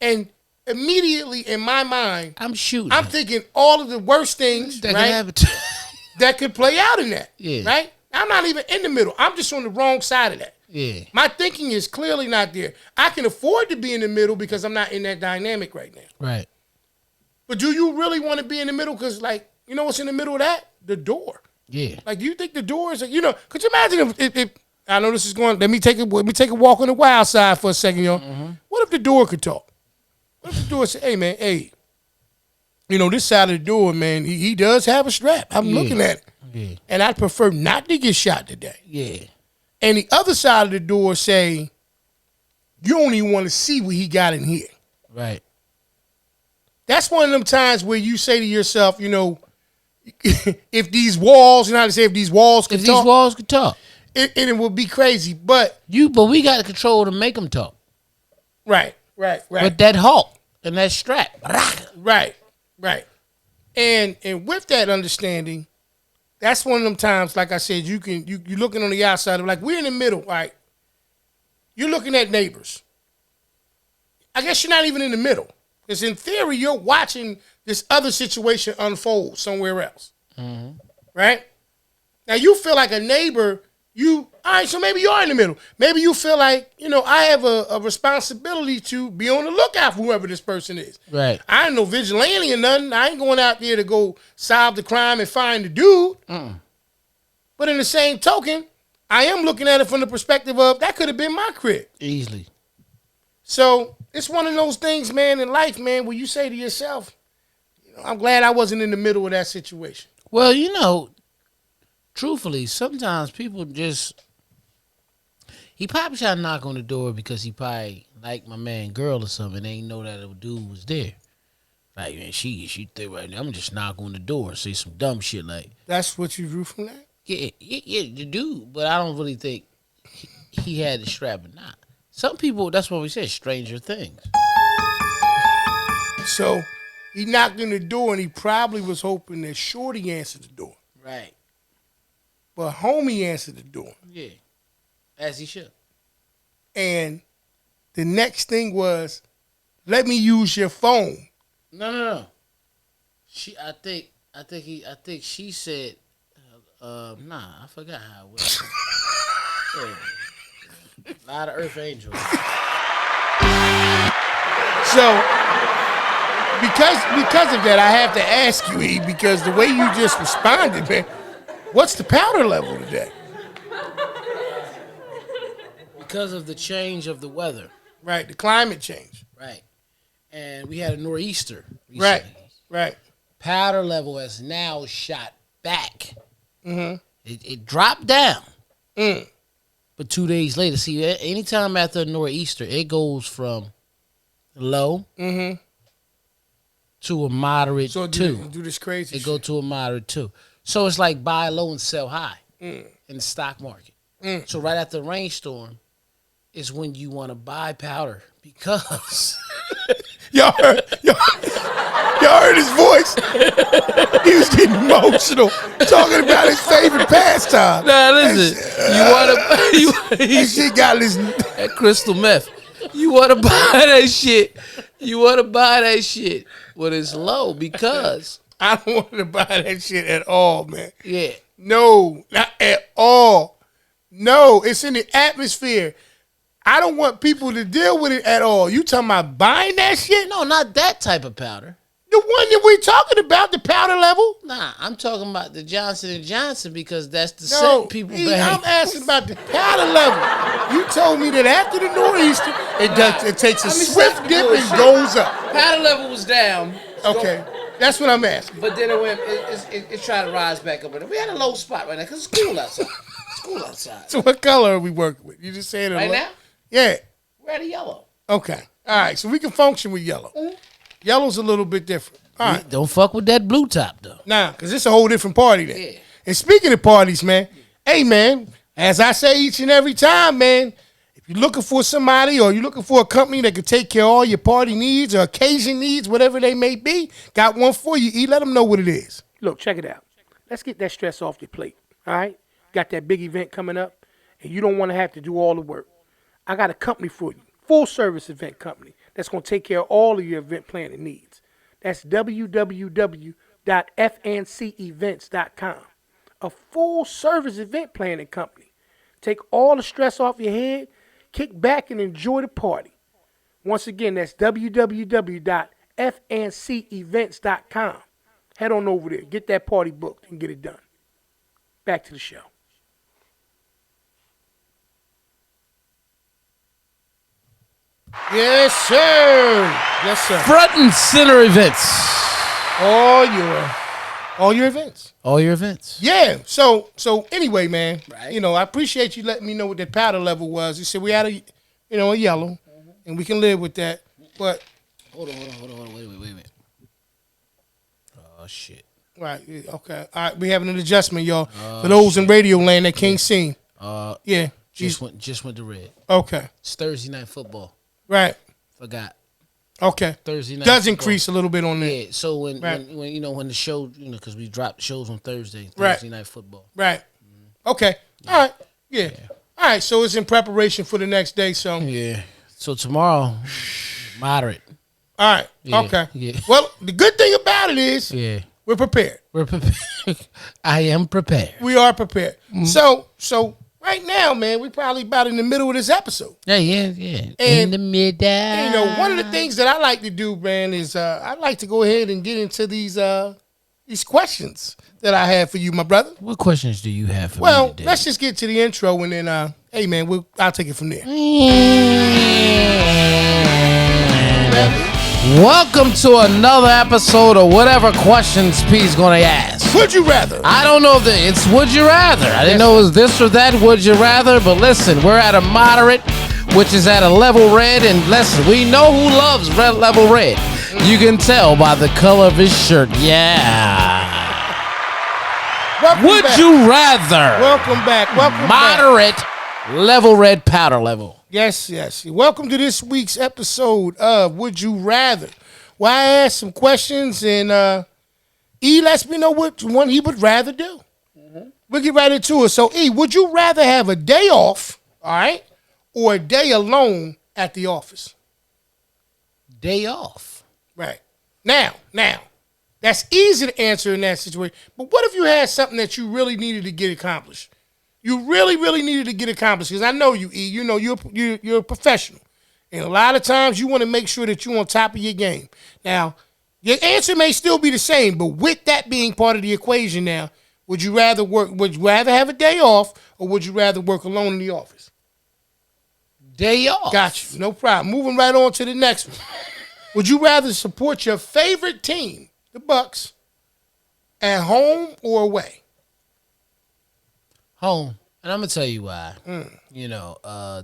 B: And immediately in my mind, I'm thinking all of the worst things that could play out in that.
A: Yeah.
B: Right? I'm not even in the middle. I'm just on the wrong side of that.
A: Yeah.
B: My thinking is clearly not there. I can afford to be in the middle because I'm not in that dynamic right now.
A: Right.
B: But do you really want to be in the middle? Because, what's in the middle of that? The door.
A: Yeah.
B: Do you think the door is, could you imagine if I know this is going, let me take a walk on the wild side for a second, y'all. Mm-hmm. What if the door could talk? What if the door said, hey, man, this side of the door, man, he does have a strap. I'm looking at it.
A: Yeah.
B: And I'd prefer not to get shot today.
A: Yeah.
B: And the other side of the door say, you don't even want to see what he got in here.
A: Right.
B: That's one of them times where you say to yourself, if these walls, how to say, if these walls could talk. It would be crazy. But
A: we got the control to make them talk.
B: Right.
A: With that halt and that strap.
B: Right. And with that understanding, that's one of them times, like I said, you're looking on the outside of, we're in the middle, right? You're looking at neighbors. I guess you're not even in the middle. Because in theory, you're watching this other situation unfold somewhere else. Mm-hmm. Right? Now, you feel like a neighbor, all right, so maybe you're in the middle. Maybe you feel like, I have a responsibility to be on the lookout for whoever this person is.
A: Right.
B: I ain't no vigilante or nothing. I ain't going out there to go solve the crime and find the dude. But in the same token, I am looking at it from the perspective of, that could have been my crib.
A: Easily.
B: So it's one of those things, man, in life, man, where you say to yourself, I'm glad I wasn't in the middle of that situation.
A: Well, truthfully, sometimes people he probably tried to knock on the door because he probably liked my man girl or something and they didn't know that a dude was there. Like, man, she there right now. I'm just knock on the door and say some dumb shit like.
B: That's what you drew from that?
A: Yeah, the dude. But I don't really think he had the strap or not. Some people, that's what we said, stranger things.
B: So he knocked on the door and he probably was hoping that Shorty answered the door.
A: Right.
B: But homie answered the door.
A: Yeah. As he should.
B: And the next thing was, let me use your phone.
A: No. I think she said, I forgot how it was. A lot of Earth Angels.
B: So, because of that, I have to ask you, E, because the way you just responded, man, what's the powder level today?
A: Because of the change of the weather.
B: Right, the climate change.
A: Right. And we had a nor'easter recently.
B: Right.
A: Powder level has now shot back.
B: Mm-hmm.
A: It dropped down. But 2 days later, see, anytime after a nor'easter, it goes from low to a moderate 2.
B: Do this crazy
A: shit. Go to a moderate 2. So it's like buy low and sell high in the stock market. So right after the rainstorm is when you want to buy powder because...
B: Y'all heard his voice. He was getting emotional, talking about his favorite pastime.
A: Nah, listen.
B: That shit got this
A: that crystal meth. You want to buy that shit. You want to buy that shit when it's low because
B: I don't want to buy that shit at all, man.
A: Yeah.
B: No, not at all. No, it's in the atmosphere. I don't want people to deal with it at all. You talking about buying that shit?
A: No, not that type of powder.
B: The one that we talking about, the powder level?
A: Nah, I'm talking about the Johnson & Johnson because that's the
B: No,
A: scent people
B: E,
A: bang.
B: I'm asking about the powder level. You told me that after the nor'easter, it takes a swift dip and goes up.
A: Powder level was down.
B: Okay, that's what I'm asking.
A: But then it tried to rise back up. We had a low spot right now because it's cool outside. It's cool outside.
B: So what color are we working with? You just saying it
A: Right now?
B: Yeah.
A: We're at a yellow.
B: Okay. All right. So we can function with yellow. Mm-hmm. Yellow's a little bit different. All right.
A: Don't fuck with that blue top though.
B: Nah, because it's a whole different party then.
A: Yeah.
B: And speaking of parties, man, hey man, as I say each and every time, man, if you're looking for somebody or you're looking for a company that can take care of all your party needs or occasion needs, whatever they may be, got one for you. E, let them know what it is.
C: Look, check it out. Let's get that stress off your plate, all right? Got that big event coming up, and you don't want to have to do all the work. I got a company for you, full-service event company, that's going to take care of all of your event planning needs. That's www.fncevents.com. A full-service event planning company. Take all the stress off your head, kick back, and enjoy the party. Once again, that's www.fncevents.com. Head on over there, get that party booked, and get it done. Back to the show.
B: Yes, sir. Yes, sir.
A: Front and center events.
B: All your events.
A: All your events.
B: Yeah. So anyway, man.
A: Right.
B: You know, I appreciate you letting me know what that powder level was. You said we had a yellow, and we can live with that. But
A: Hold on. Wait a minute. Oh shit.
B: Right. Yeah, okay. All right. We having an adjustment, y'all. For those in radio land that can't see. Yeah.
A: Just went to red.
B: Okay.
A: It's Thursday night football.
B: Right.
A: Forgot.
B: Okay.
A: Thursday night
B: does
A: football.
B: Increase a little bit on that.
A: Yeah. So when the show, because we dropped shows on Thursday night football.
B: Right. Okay. All right. Yeah. All right. So it's in preparation for the next day. So
A: yeah. So tomorrow, moderate.
B: All right.
A: Yeah,
B: okay.
A: yeah.
B: Well, the good thing about it is we're prepared.
A: We're prepared. I am prepared.
B: We are prepared. Mm-hmm. So right now, man, we're probably about in the middle of this episode.
A: Yeah.
B: And,
A: in the middle.
B: And, one of the things that I like to do, man, is I like to go ahead and get into these questions that I have for you, my brother.
A: What questions do you have for me today?
B: Let's just get to the intro and then, hey, man, I'll take it from there.
A: Welcome to another episode of whatever questions P's gonna ask.
B: Would you rather?
A: I don't know if it's would you rather. I didn't know it was this or that would you rather, but listen, we're at a moderate, which is at a level red, and listen, we know who loves red level red. You can tell by the color of his shirt. Yeah. Would you rather?
B: Welcome back.
A: Moderate level red powder level.
B: Yes. Welcome to this week's episode of Would You Rather, where I ask some questions and E lets me know which one he would rather do. Mm-hmm. We'll get right into it. So, E, would you rather have a day off, all right, or a day alone at the office?
A: Day off.
B: Right. Now, that's easy to answer in that situation. But what if you had something that you really needed to get accomplished? You really, really needed to get accomplished, because I know you, E. You know, you're a professional. And a lot of times you want to make sure that you're on top of your game. Now, your answer may still be the same, but with that being part of the equation now, would you rather have a day off, or would you rather work alone in the office?
A: Day off.
B: Got you. No problem. Moving right on to the next one. Would you rather support your favorite team, the Bucks, at home or away?
A: Home. And I'm going to tell you why.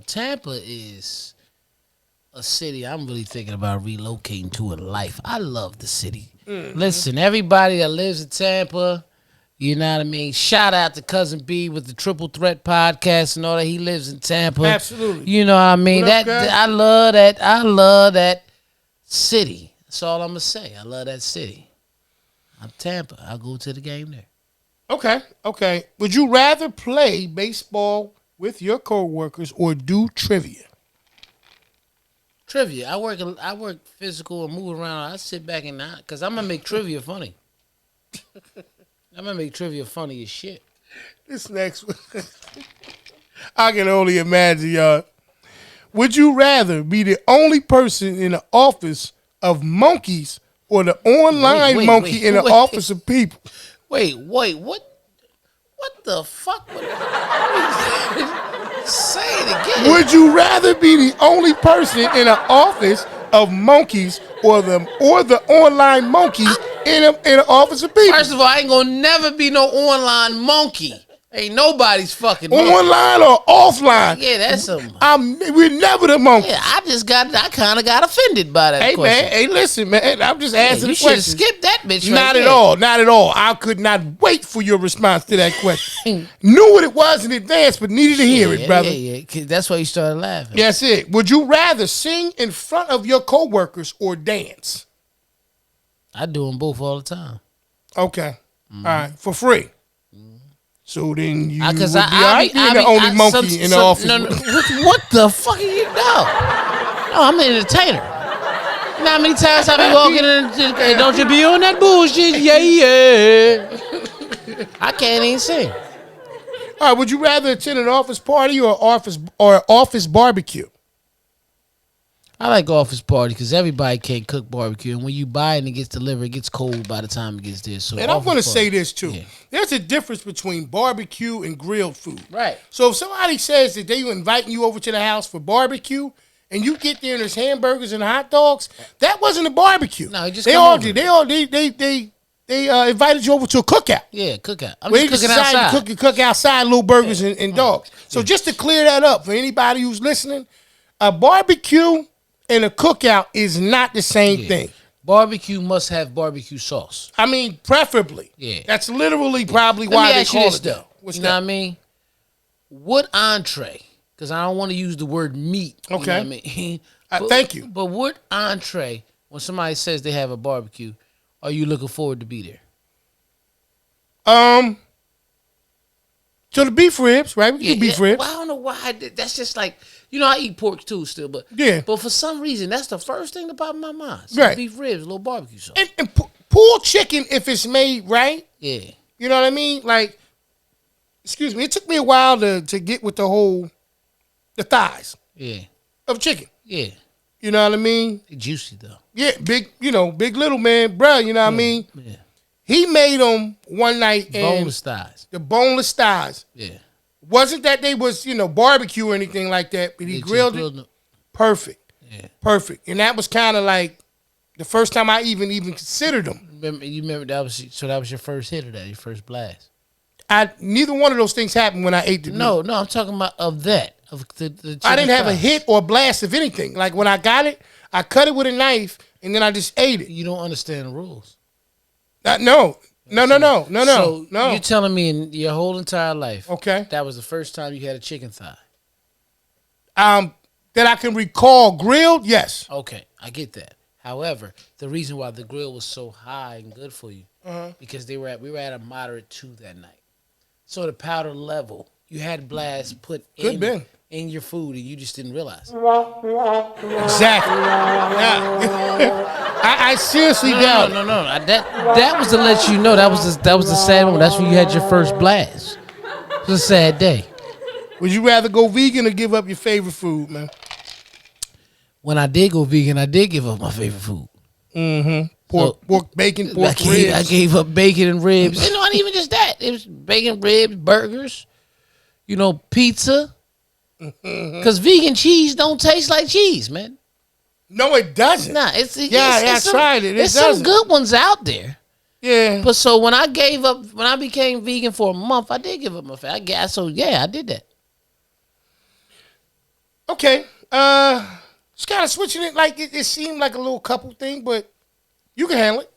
A: Tampa is a city I'm really thinking about relocating to in life. I love the city. Mm-hmm. Listen, everybody that lives in Tampa, you know what I mean? Shout out to Cousin B with the Triple Threat podcast and all that. He lives in Tampa.
B: Absolutely.
A: You know what I mean? I love that. I love that city. That's all I'm going to say. I love that city. I'm Tampa. I'll go to the game there.
B: Okay. Would you rather play baseball with your coworkers or do trivia?
A: Trivia. I work physical and move around. I sit back and because I'm gonna make trivia funny. I'm gonna make trivia funny as shit.
B: This next one, I can only imagine, y'all. Would you rather be the only person in the office of monkeys or the online monkey in the office of people?
A: Wait, what? What the fuck? Say it again.
B: Would you rather be the only person in the office of monkeys or the online monkey in the office of people?
A: First of all, I ain't gonna never be no online monkey. Ain't nobody's fucking monkey.
B: Online or offline?
A: Yeah, that's some.
B: We're never the monkey.
A: Yeah, I kind of got offended by that question.
B: Man, listen, man. I'm just asking the question.
A: You should have skipped that bitch.
B: Not at all. Not at all. I could not wait for your response to that question. Knew what it was in advance, but needed to hear it, brother.
A: Yeah. That's why you started laughing.
B: That's it. Would you rather sing in front of your coworkers or dance?
A: I do them both all the time.
B: Okay. All right. For free. So then you would be
A: the
B: only monkey in the office.
A: No, what the fuck are you doing? No, I'm an entertainer. You know how many times I be walking in and don't you be on that bullshit? Yeah. I can't even sing.
B: All right, would you rather attend an office party or office barbecue?
A: I like office party because everybody can't cook barbecue, and when you buy it and it gets delivered, it gets cold by the time it gets there. So,
B: and I'm going to say this too:
A: yeah.
B: There's a difference between barbecue and grilled food.
A: Right.
B: So if somebody says that they inviting you over to the house for barbecue, and you get there and there's hamburgers and hot dogs, that wasn't a barbecue.
A: No, just
B: they invited you over to a cookout.
A: Yeah, cookout. I'm just cooking outside.
B: Cook outside, little burgers and dogs. So just to clear that up for anybody who's listening, a barbecue and a cookout is not the same thing.
A: Barbecue must have barbecue sauce.
B: I mean, preferably.
A: Yeah.
B: That's literally probably why they call it that.
A: What's that? Know what I mean? What entree? Because I don't want to use the word meat.
B: Okay.
A: You know what I mean?
B: Thank you.
A: But what entree, when somebody says they have a barbecue, are you looking forward to be there?
B: So the beef ribs, right? We do beef ribs.
A: Well, I don't know why. That's just like, I eat pork too still, but But for some reason, that's the first thing that popped in my mind. Right. Beef ribs, a little barbecue sauce.
B: And pulled chicken, if it's made right.
A: Yeah.
B: You know what I mean? Like, excuse me, it took me a while to get with the thighs.
A: Yeah.
B: Of chicken.
A: Yeah.
B: You know what I mean?
A: They're juicy though.
B: Yeah, big little man, bruh, you know what I mean?
A: Yeah.
B: He made them one night.
A: Boneless thighs.
B: The boneless thighs.
A: Yeah.
B: Wasn't that they was, barbecue or anything like that, but he grilled it. Perfect.
A: Yeah.
B: Perfect. And that was kind of like the first time I even considered them.
A: You remember that was your first hit of that, your first blast?
B: Neither one of those things happened when I ate the meat.
A: No, I'm talking about of that. Of the
B: I didn't have a hit or blast of anything. Like when I got it, I cut it with a knife and then I just ate it.
A: You don't understand the rules.
B: No. So
A: you're telling me in your whole entire life,
B: okay,
A: that was the first time you had a chicken thigh?
B: That I can recall grilled, yes.
A: Okay, I get that. However, the reason why the grill was so high and good for you, because we were at a moderate 2 that night. So the powder level, you had blast put in your food and you just didn't realize it.
B: Exactly. Yeah. I seriously doubt.
A: No. That was to let you know that was the sad moment. That's when you had your first blast. It was a sad day.
B: Would you rather go vegan or give up your favorite food, man?
A: When I did go vegan, I did give up my favorite food.
B: Mm-hmm. Pork, bacon, ribs.
A: I gave up bacon and ribs. And not even just that. It was bacon, ribs, burgers, pizza. Because vegan cheese don't taste like cheese, man.
B: No, it doesn't.
A: Nah, I
B: tried it.
A: There's some good ones out there.
B: Yeah.
A: But so when I became vegan for a month, I did give up my fat. I did that.
B: Okay. Just kind of switching it. Like it seemed like a little couple thing, but you can handle it.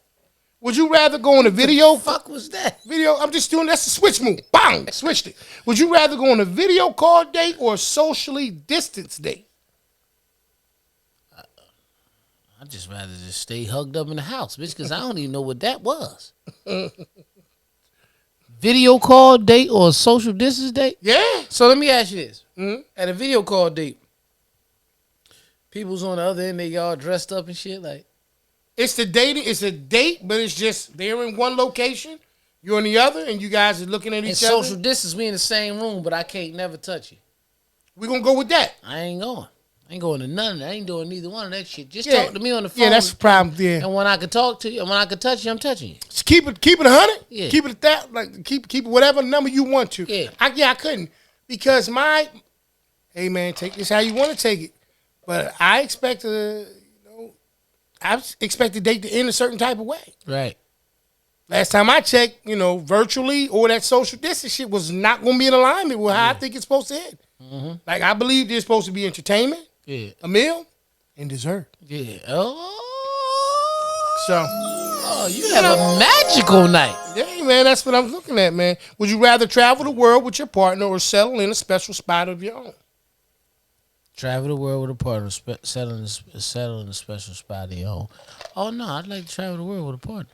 B: Would you rather go on a video?
A: What the fuck was that?
B: Video. I'm just doing. That's the switch move. Bang! Switched it. Would you rather go on a video call date or a socially distanced date?
A: I'd just rather just stay hugged up in the house, bitch, because I don't even know what that was. Video call date or a social distance date?
B: Yeah.
A: So let me ask you this. Mm-hmm. At a video call date, people's on the other end, they all dressed up and shit. Like,
B: It's the dating. It's a date, but it's just they're in one location, you're in the other, and you guys are looking at each other.
A: Social distance, we in the same room, but I can't never touch you.
B: We're gonna go with that.
A: I ain't going. I ain't going to none of that. I ain't doing neither one of that shit. Just talk to me on the phone.
B: Yeah, that's the problem. Yeah.
A: And when I can talk to you, and when I can touch you, I'm touching you.
B: Just keep it 100.
A: Yeah.
B: Keep it at that. Keep it whatever number you want to.
A: Yeah.
B: I couldn't because hey man, take this how you want to take it, but I expect the date to end a certain type of way.
A: Right.
B: Last time I checked, virtually or that social distance shit was not going to be in alignment with how I think it's supposed to end. Mm-hmm. Like I believe there's supposed to be entertainment, a meal, and dessert.
A: Yeah.
B: So,
A: you have a magical night.
B: Yeah, man, that's what I'm looking at, man. Would you rather travel the world with your partner or settle in a special spot of your own?
A: Travel the world with a partner, settle in a special spot of your own. Oh no, I'd like to travel the world with a partner.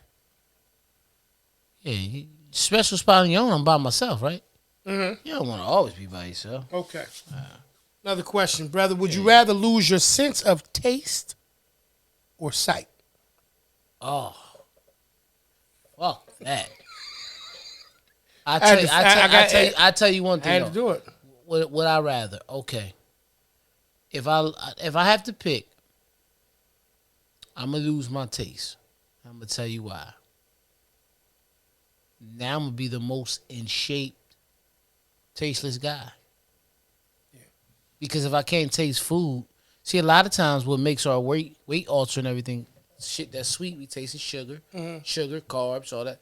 A: Yeah, special spot on your own. I'm by myself, right? Mm-hmm. You don't want to always be by yourself.
B: Okay. Another question, brother. Would you rather lose your sense of taste or sight?
A: Oh, fuck that. I tell you one thing.
B: I had to do it.
A: Would I rather? Okay. If I have to pick, I'm gonna lose my taste. I'm gonna tell you why. Now I'm gonna be the most in shape, tasteless guy. Yeah. Because if I can't taste food, see a lot of times what makes our weight alter and everything, shit that's sweet, we taste sugar, sugar, carbs, all that.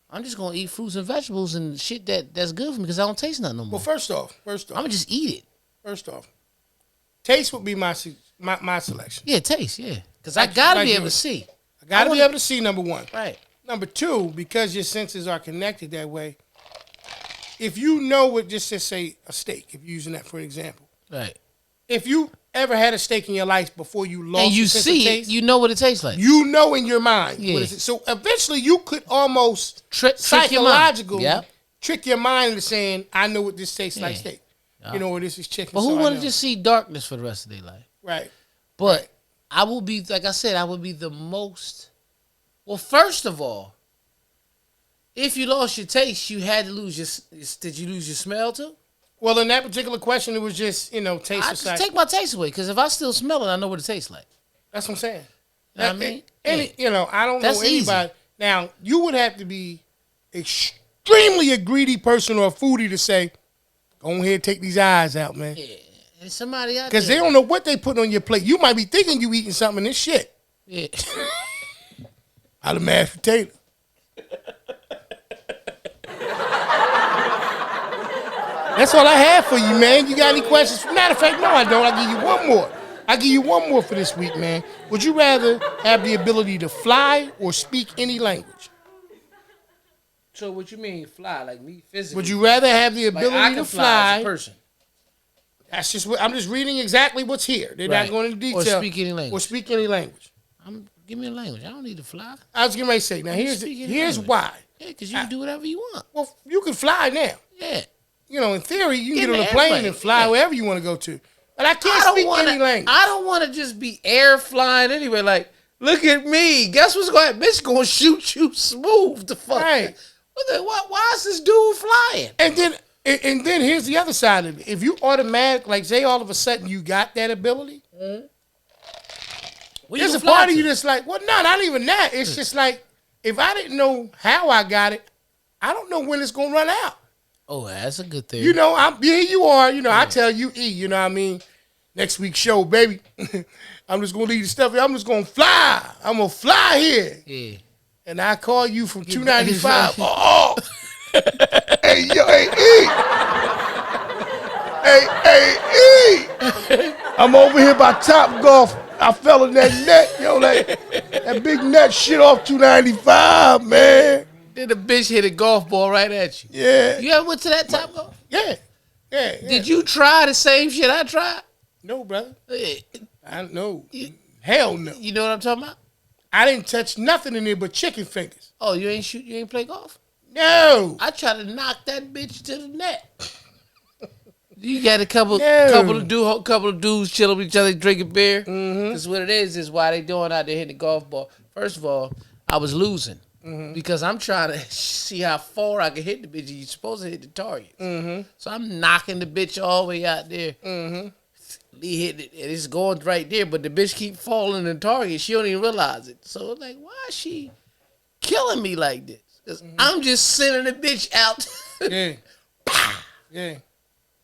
A: I'm just gonna eat fruits and vegetables and shit that's good for me because I don't taste nothing no more.
B: Well, first off,
A: I'm gonna just eat it.
B: First off, taste would be my selection.
A: Yeah, taste. Yeah, because I gotta be able to see.
B: I gotta be able to see. Number one,
A: right.
B: Number two, because your senses are connected that way. If you know what, just say a steak, if you're using that for example,
A: right.
B: If you ever had a steak in your life before you lost,
A: and you
B: sense
A: see
B: of taste,
A: you know what it tastes like.
B: You know in your mind.
A: Yeah.
B: What is it. So eventually, you could almost
A: psychologically
B: trick your mind into saying, "I know what this tastes like steak." You know, or this is chicken.
A: But who want to just see darkness for the rest of their life?
B: Right.
A: But I will be, like I said, I would be the most. Well, first of all, if you lost your taste, you had to lose your. Did you lose your smell too?
B: Well, in that particular question, it was just taste
A: I
B: or sight.
A: take my taste away because if I still smell it, I know what it tastes like.
B: That's what I'm saying.
A: You know what I mean?
B: I don't
A: That's
B: know anybody.
A: Easy.
B: Now, you would have to be extremely a greedy person or a foodie to say, go ahead and take these eyes out, man.
A: Yeah. And somebody out there.
B: Because they don't know what they put on your plate. You might be thinking you eating something in this shit.
A: Yeah.
B: Out of mashed potato. That's all I have for you, man. You got any questions? Matter of fact, no, I don't. I'll give you one more. I'll give you one more for this week, man. Would you rather have the ability to fly or speak any language?
A: So what you mean fly? Like me physically?
B: Would you rather have the ability
A: I can
B: to
A: fly as a person?
B: That's just what I'm just reading exactly what's here. They're not going into detail.
A: Or speak any language.
B: Or speak any language.
A: Give me a language. I don't need to fly.
B: I was getting ready to say. Now here's why.
A: Yeah, because you can do whatever you want.
B: Well, you can fly now.
A: Yeah.
B: In theory, you can get on a plane and fly wherever you want to go to. But I can't speak any language.
A: I don't want to just be air flying anyway. Like, look at me. Guess what's going to happen? Bitch going to shoot you smooth the fuck.
B: Right.
A: Why is this dude flying?
B: And then here's the other side of it. If you automatic, like say all of a sudden you got that ability, there's a part of you that's like, well, no, not even that. It's just like, if I didn't know how I got it, I don't know when it's going to run out.
A: Oh, that's a good thing.
B: Here you are. I tell you, you know what I mean? Next week's show, baby. I'm just going to leave the stuff here. I'm just going to fly. I'm going to fly here. Yeah. And I call you from 295. Oh. Hey, yo, hey, E. Hey, E. I'm over here by Top Golf. I fell in that net, that big net shit off 295, man.
A: Then the bitch hit a golf ball right at you.
B: Yeah.
A: You ever went to that Top Golf?
B: Yeah.
A: Did you try the same shit I tried?
B: No, brother.
A: Yeah.
B: I know. Hell no.
A: You know what I'm talking about?
B: I didn't touch nothing in there but chicken fingers.
A: Oh, you ain't play golf?
B: No.
A: I tried to knock that bitch to the net. You got a couple of dudes chilling with each other, drinking beer. Mm-hmm. Because what it is why they doing out there hitting the golf ball. First of all, I was losing because I'm trying to see how far I can hit the bitch. You're supposed to hit the target. So I'm knocking the bitch all the way out there. Lee hit it, and it's going right there, but the bitch keep falling in the target. She don't even realize it. So it's like, why is she killing me like this? Because I'm just sending the bitch out.
B: Yeah. Yeah.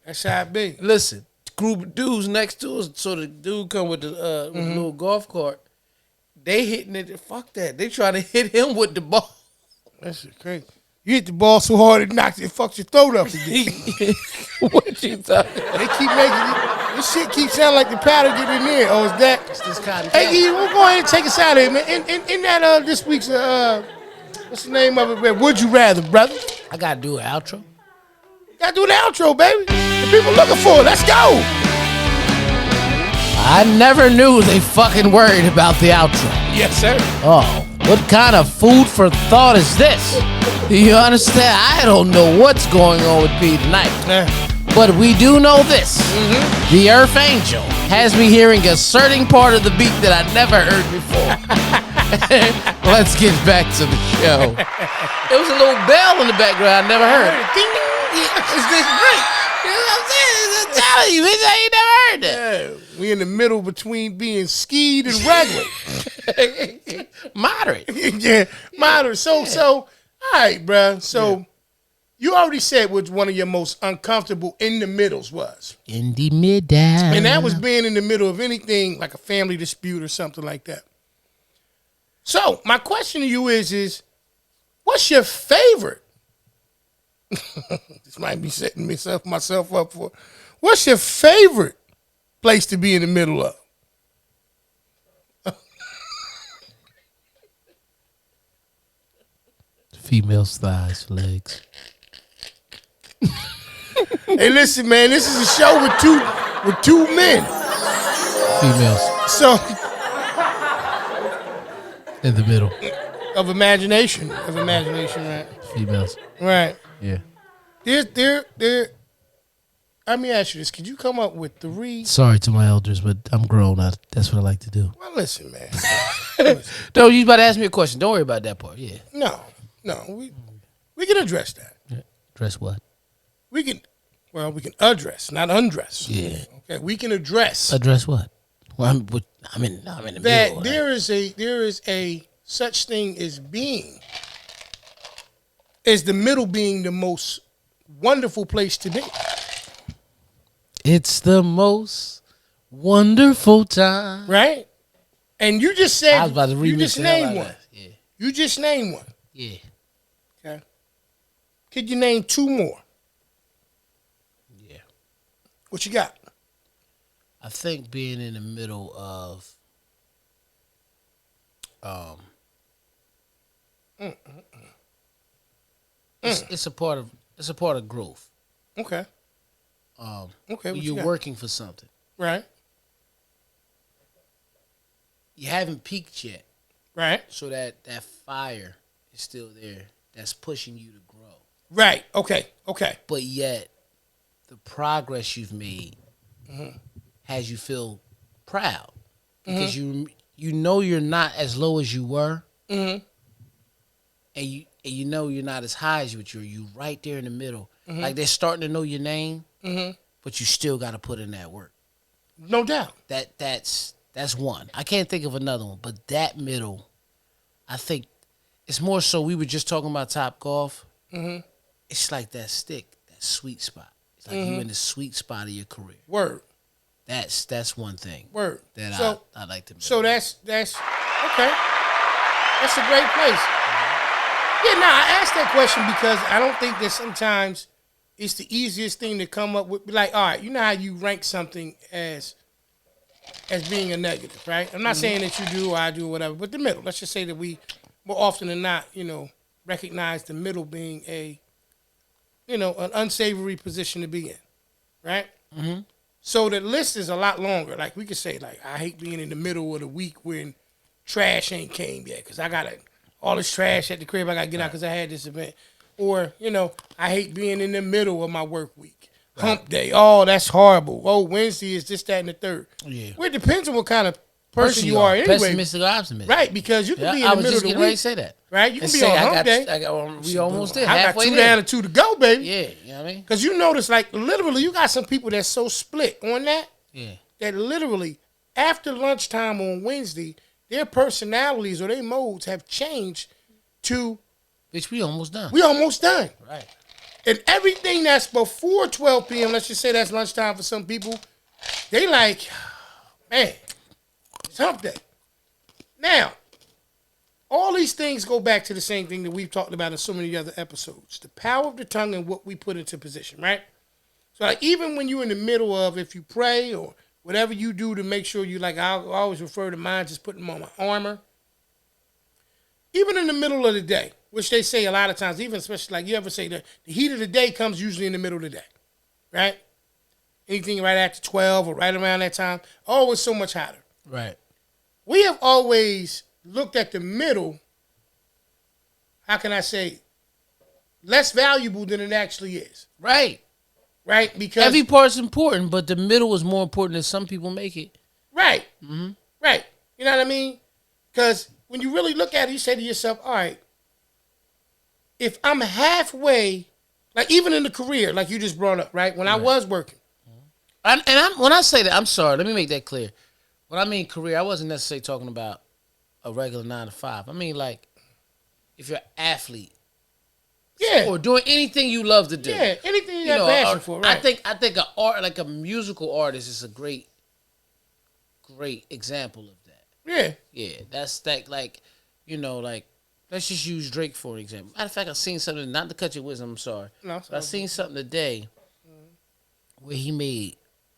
B: That's how it be.
A: Listen, group of dudes next to us, so the dude come with the little golf cart. They hitting it. Fuck that. They trying to hit him with the ball.
B: That shit crazy. You hit the ball so hard it knocks it fucks your throat up again.
A: What you talking?
B: They keep making it. This shit keeps sounding like the powder getting in there. Oh, is that?
A: It's this cotton.
B: Hey, E, we'll go ahead and take us out of here, man. In that this week's what's the name of it? Man? Would you rather, brother?
A: I gotta do an outro.
B: Gotta do the outro, baby. The people looking for it. Let's go.
A: I never knew they fucking worried about the outro.
B: Yes, sir.
A: Oh, what kind of food for thought is this? You understand? I don't know what's going on with me tonight. But we do know this. The Earth Angel has me hearing a certain part of the beat that I never heard before. Let's get back to the show. There was a little bell in the background I never heard. Ding, ding. It's this break. You know what I'm saying? I'm telling you, bitch, I ain't never heard that.
B: Yeah, we in the middle between being skied and regular.
A: Moderate.
B: Yeah, moderate. So, all right, bruh. So, you already said what one of your most uncomfortable in the middles was.
A: In the middle.
B: And that was being in the middle of anything like a family dispute or something like that. So, my question to you is what's your favorite? This might be setting myself up for. What's your favorite place to be in the middle of?
A: Female's thighs, legs.
B: Hey, listen, man, this is a show with two men.
A: Females.
B: So
A: in the middle.
B: of imagination, right?
A: Females.
B: Right.
A: Yeah.
B: There. Let me ask you this: could you come up with 3?
A: Sorry to my elders, but I'm grown. That's what I like to do.
B: Well, listen, man.
A: No, you about to ask me a question. Don't worry about that part. Yeah.
B: No, we can address that.
A: Yeah. Dress what?
B: We can address, not undress.
A: Yeah.
B: Okay, we can address.
A: Address what? Well, I'm in the
B: that
A: middle.
B: there is a such thing as the middle being the most wonderful place to be.
A: It's the most wonderful time.
B: Right? And you just said
A: I was about to remix
B: you just
A: the hell
B: named
A: out of
B: one.
A: that. Yeah.
B: You just named one.
A: Yeah.
B: Okay. Could you name 2 more?
A: Yeah.
B: What you got?
A: I think being in the middle of it's a part of growth.
B: Okay. Okay. What you
A: You're
B: got?
A: working for something.
B: Right.
A: You haven't peaked yet.
B: Right.
A: So that fire is still there. That's pushing you to grow.
B: Right. Okay.
A: But yet, the progress you've made has you feel proud because you know you're not as low as you were, and you know you're not as high as you were. You right there in the middle. Like they're starting to know your name, but you still got to put in that work.
B: No doubt.
A: That's one. I can't think of another one, but that middle, I think it's more so. We were just talking about Top Golf. It's like that stick, that sweet spot. It's like you in the sweet spot of your career.
B: Word.
A: That's one thing.
B: Word.
A: That
B: So
A: I like to.
B: So that's okay. That's a great place. Yeah, I asked that question because I don't think that sometimes it's the easiest thing to come up with. Like, all right, you know how you rank something as being a negative, right? I'm not saying that you do or I do or whatever, but the middle. Let's just say that we more often than not, recognize the middle being an unsavory position to be in, right? So the list is a lot longer. Like we could say, like, I hate being in the middle of the week when trash ain't came yet because I got all this trash at the crib I got to get out because I had this event. Or, I hate being in the middle of my work week. Hump day. Oh, that's horrible. Oh, Wednesday is this, that, and the third.
A: Yeah.
B: Well, it depends on what kind of person you are anyway.
A: Pessimistic or optimistic.
B: Right, because you can be in the
A: I was
B: middle
A: just
B: of the
A: getting ready
B: week.
A: to say that.
B: Right, you can be on hump day.
A: We almost there.
B: I got
A: Halfway
B: 2
A: there.
B: down and 2 to go, baby.
A: Yeah, you know what I mean?
B: Because you notice, like, literally, you got some people that's so split on that.
A: Yeah.
B: That literally, after lunchtime on Wednesday, their personalities or their modes have changed to...
A: Bitch, we almost done.
B: We almost done.
A: Right.
B: And everything that's before 12 p.m., let's just say that's lunchtime for some people, they like, man, it's hump day. Now, all these things go back to the same thing that we've talked about in so many other episodes. The power of the tongue and what we put into position, right? So like even when you're in the middle of, if you pray or whatever you do to make sure you, like I always refer to mine, just putting them on my armor. Even in the middle of the day, which they say a lot of times, even especially like you ever say that the heat of the day comes usually in the middle of the day, right? Anything right after 12 or right around that time, oh, it's so much hotter.
A: Right.
B: We have always looked at the middle, how can I say, less valuable than it actually is.
A: Right.
B: Right? Because
A: every part's important, but the middle is more important than some people make it.
B: Right.
A: Mm-hmm.
B: Right. You know what I mean? Because when you really look at it, you say to yourself, all right, if I'm halfway, like even in the career, like you just brought up, right? When I was working.
A: When I say that, I'm sorry, let me make that clear. When I mean career, I wasn't necessarily talking about a regular 9 to 5. I mean, like, if you're an athlete, or doing anything you love to do,
B: anything you have passion for. Right.
A: I think an art, like a musical artist, is a great example of that. Yeah, that's like, like let's just use Drake for an example. Matter of fact, I seen something. Not to cut your wisdom, I'm sorry. No, but I seen something today where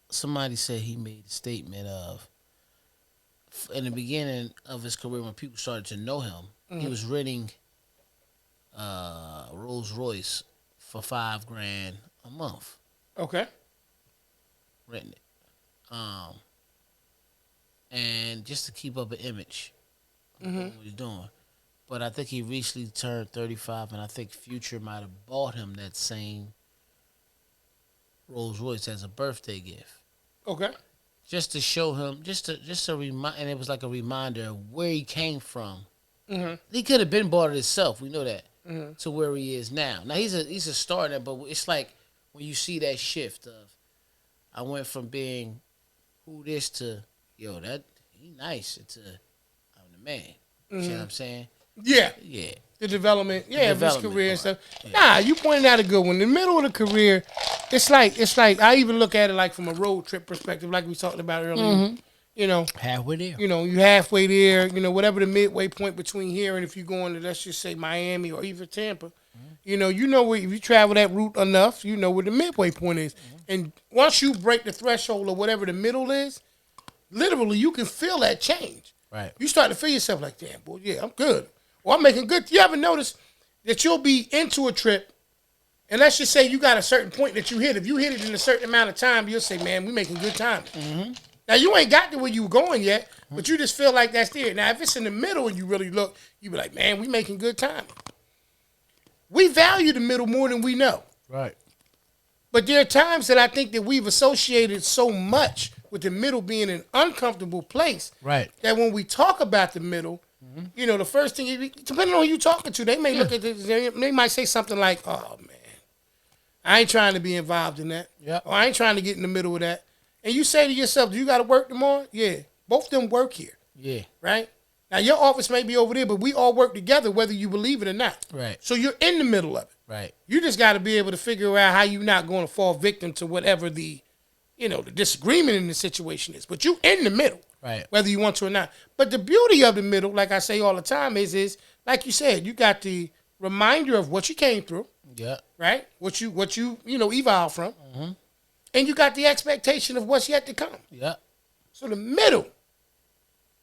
A: somebody said he made a statement of, in the beginning of his career, when people started to know him, he was renting Rolls Royce for $5,000 a month.
B: Okay.
A: Renting it. And just to keep up an image of what he's doing. But I think he recently turned 35, and I think Future might have bought him that same Rolls Royce as a birthday gift.
B: Okay.
A: Just to show him, just to remind, and it was like a reminder of where he came from. Mm-hmm. He could have been bought it himself. We know that. Mm-hmm. To where he is now. Now he's a star there, but it's like when you see that shift of, I went from being who this to, that he nice to I'm the man. You know what I'm saying?
B: Yeah.
A: Yeah.
B: The development, of his career and stuff. Yeah. Nah, you pointed out a good one. In the middle of the career, it's like I even look at it like from a road trip perspective, like we talked about earlier. Mm-hmm.
A: Halfway there.
B: You halfway there. Whatever the midway point between here and if you go into, let's just say Miami or even Tampa. Mm-hmm. You know where, if you travel that route enough, you know where the midway point is. Mm-hmm. And once you break the threshold of whatever the middle is, literally you can feel that change.
A: Right.
B: You start to feel yourself like, damn, boy, yeah, I'm good. Or I'm making good. You ever notice that you'll be into a trip, and let's just say you got a certain point that you hit. If you hit it in a certain amount of time, you'll say, man, we making good time. Mm-hmm. Now, you ain't got to where you were going yet, but you just feel like that's there. Now, if it's in the middle and you really look, you be like, man, we making good time. We value the middle more than we know.
A: Right.
B: But there are times that I think that we've associated so much with the middle being an uncomfortable place.
A: Right.
B: That when we talk about the middle, the first thing, depending on who you're talking to, they may look at this, they might say something like, oh, man, I ain't trying to be involved in that.
A: Yep.
B: Or I ain't trying to get in the middle of that. And you say to yourself, do you got to work tomorrow? Yeah. Both of them work here.
A: Yeah.
B: Right? Now, your office may be over there, but we all work together whether you believe it or not.
A: Right.
B: So you're in the middle of it.
A: Right.
B: You just got to be able to figure out how you're not going to fall victim to whatever the disagreement in the situation is. But you in the middle.
A: Right.
B: Whether you want to or not. But the beauty of the middle, like I say all the time, is like you said, you got the reminder of what you came through.
A: Yeah.
B: Right? What you evolved from. Mm-hmm. And you got the expectation of what's yet to come.
A: Yeah.
B: So the middle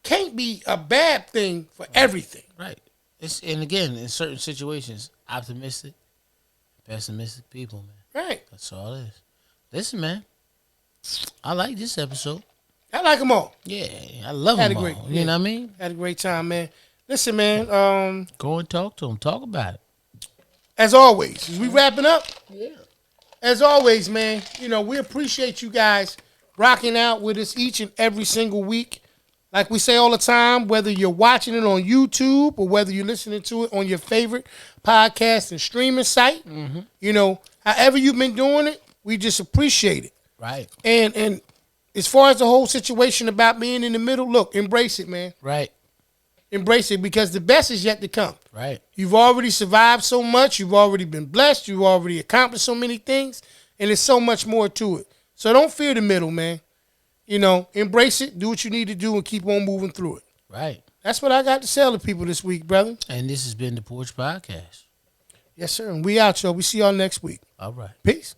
B: can't be a bad thing for everything.
A: Right. And again, in certain situations, optimistic, pessimistic people, man.
B: Right.
A: That's all it is. Listen, man, I like this episode.
B: I like them all.
A: Yeah, I love them all. You know what I mean?
B: Had a great time, man. Listen, man.
A: Go and talk to them. Talk about it.
B: As always, is we wrapping up?
A: Yeah.
B: As always, man, we appreciate you guys rocking out with us each and every single week. Like we say all the time, whether you're watching it on YouTube or whether you're listening to it on your favorite podcast and streaming site, you know, however you've been doing it, we just appreciate it.
A: Right.
B: And as far as the whole situation about being in the middle, look, embrace it, man.
A: Right.
B: Embrace it because the best is yet to come.
A: Right.
B: You've already survived so much. You've already been blessed. You've already accomplished so many things. And there's so much more to it. So don't fear the middle, man. You know, embrace it. Do what you need to do and keep on moving through it.
A: Right.
B: That's what I got to tell the people this week, brother.
A: And this has been the Porch Podcast.
B: Yes, sir. And we out, y'all. We see y'all next week.
A: All right.
B: Peace.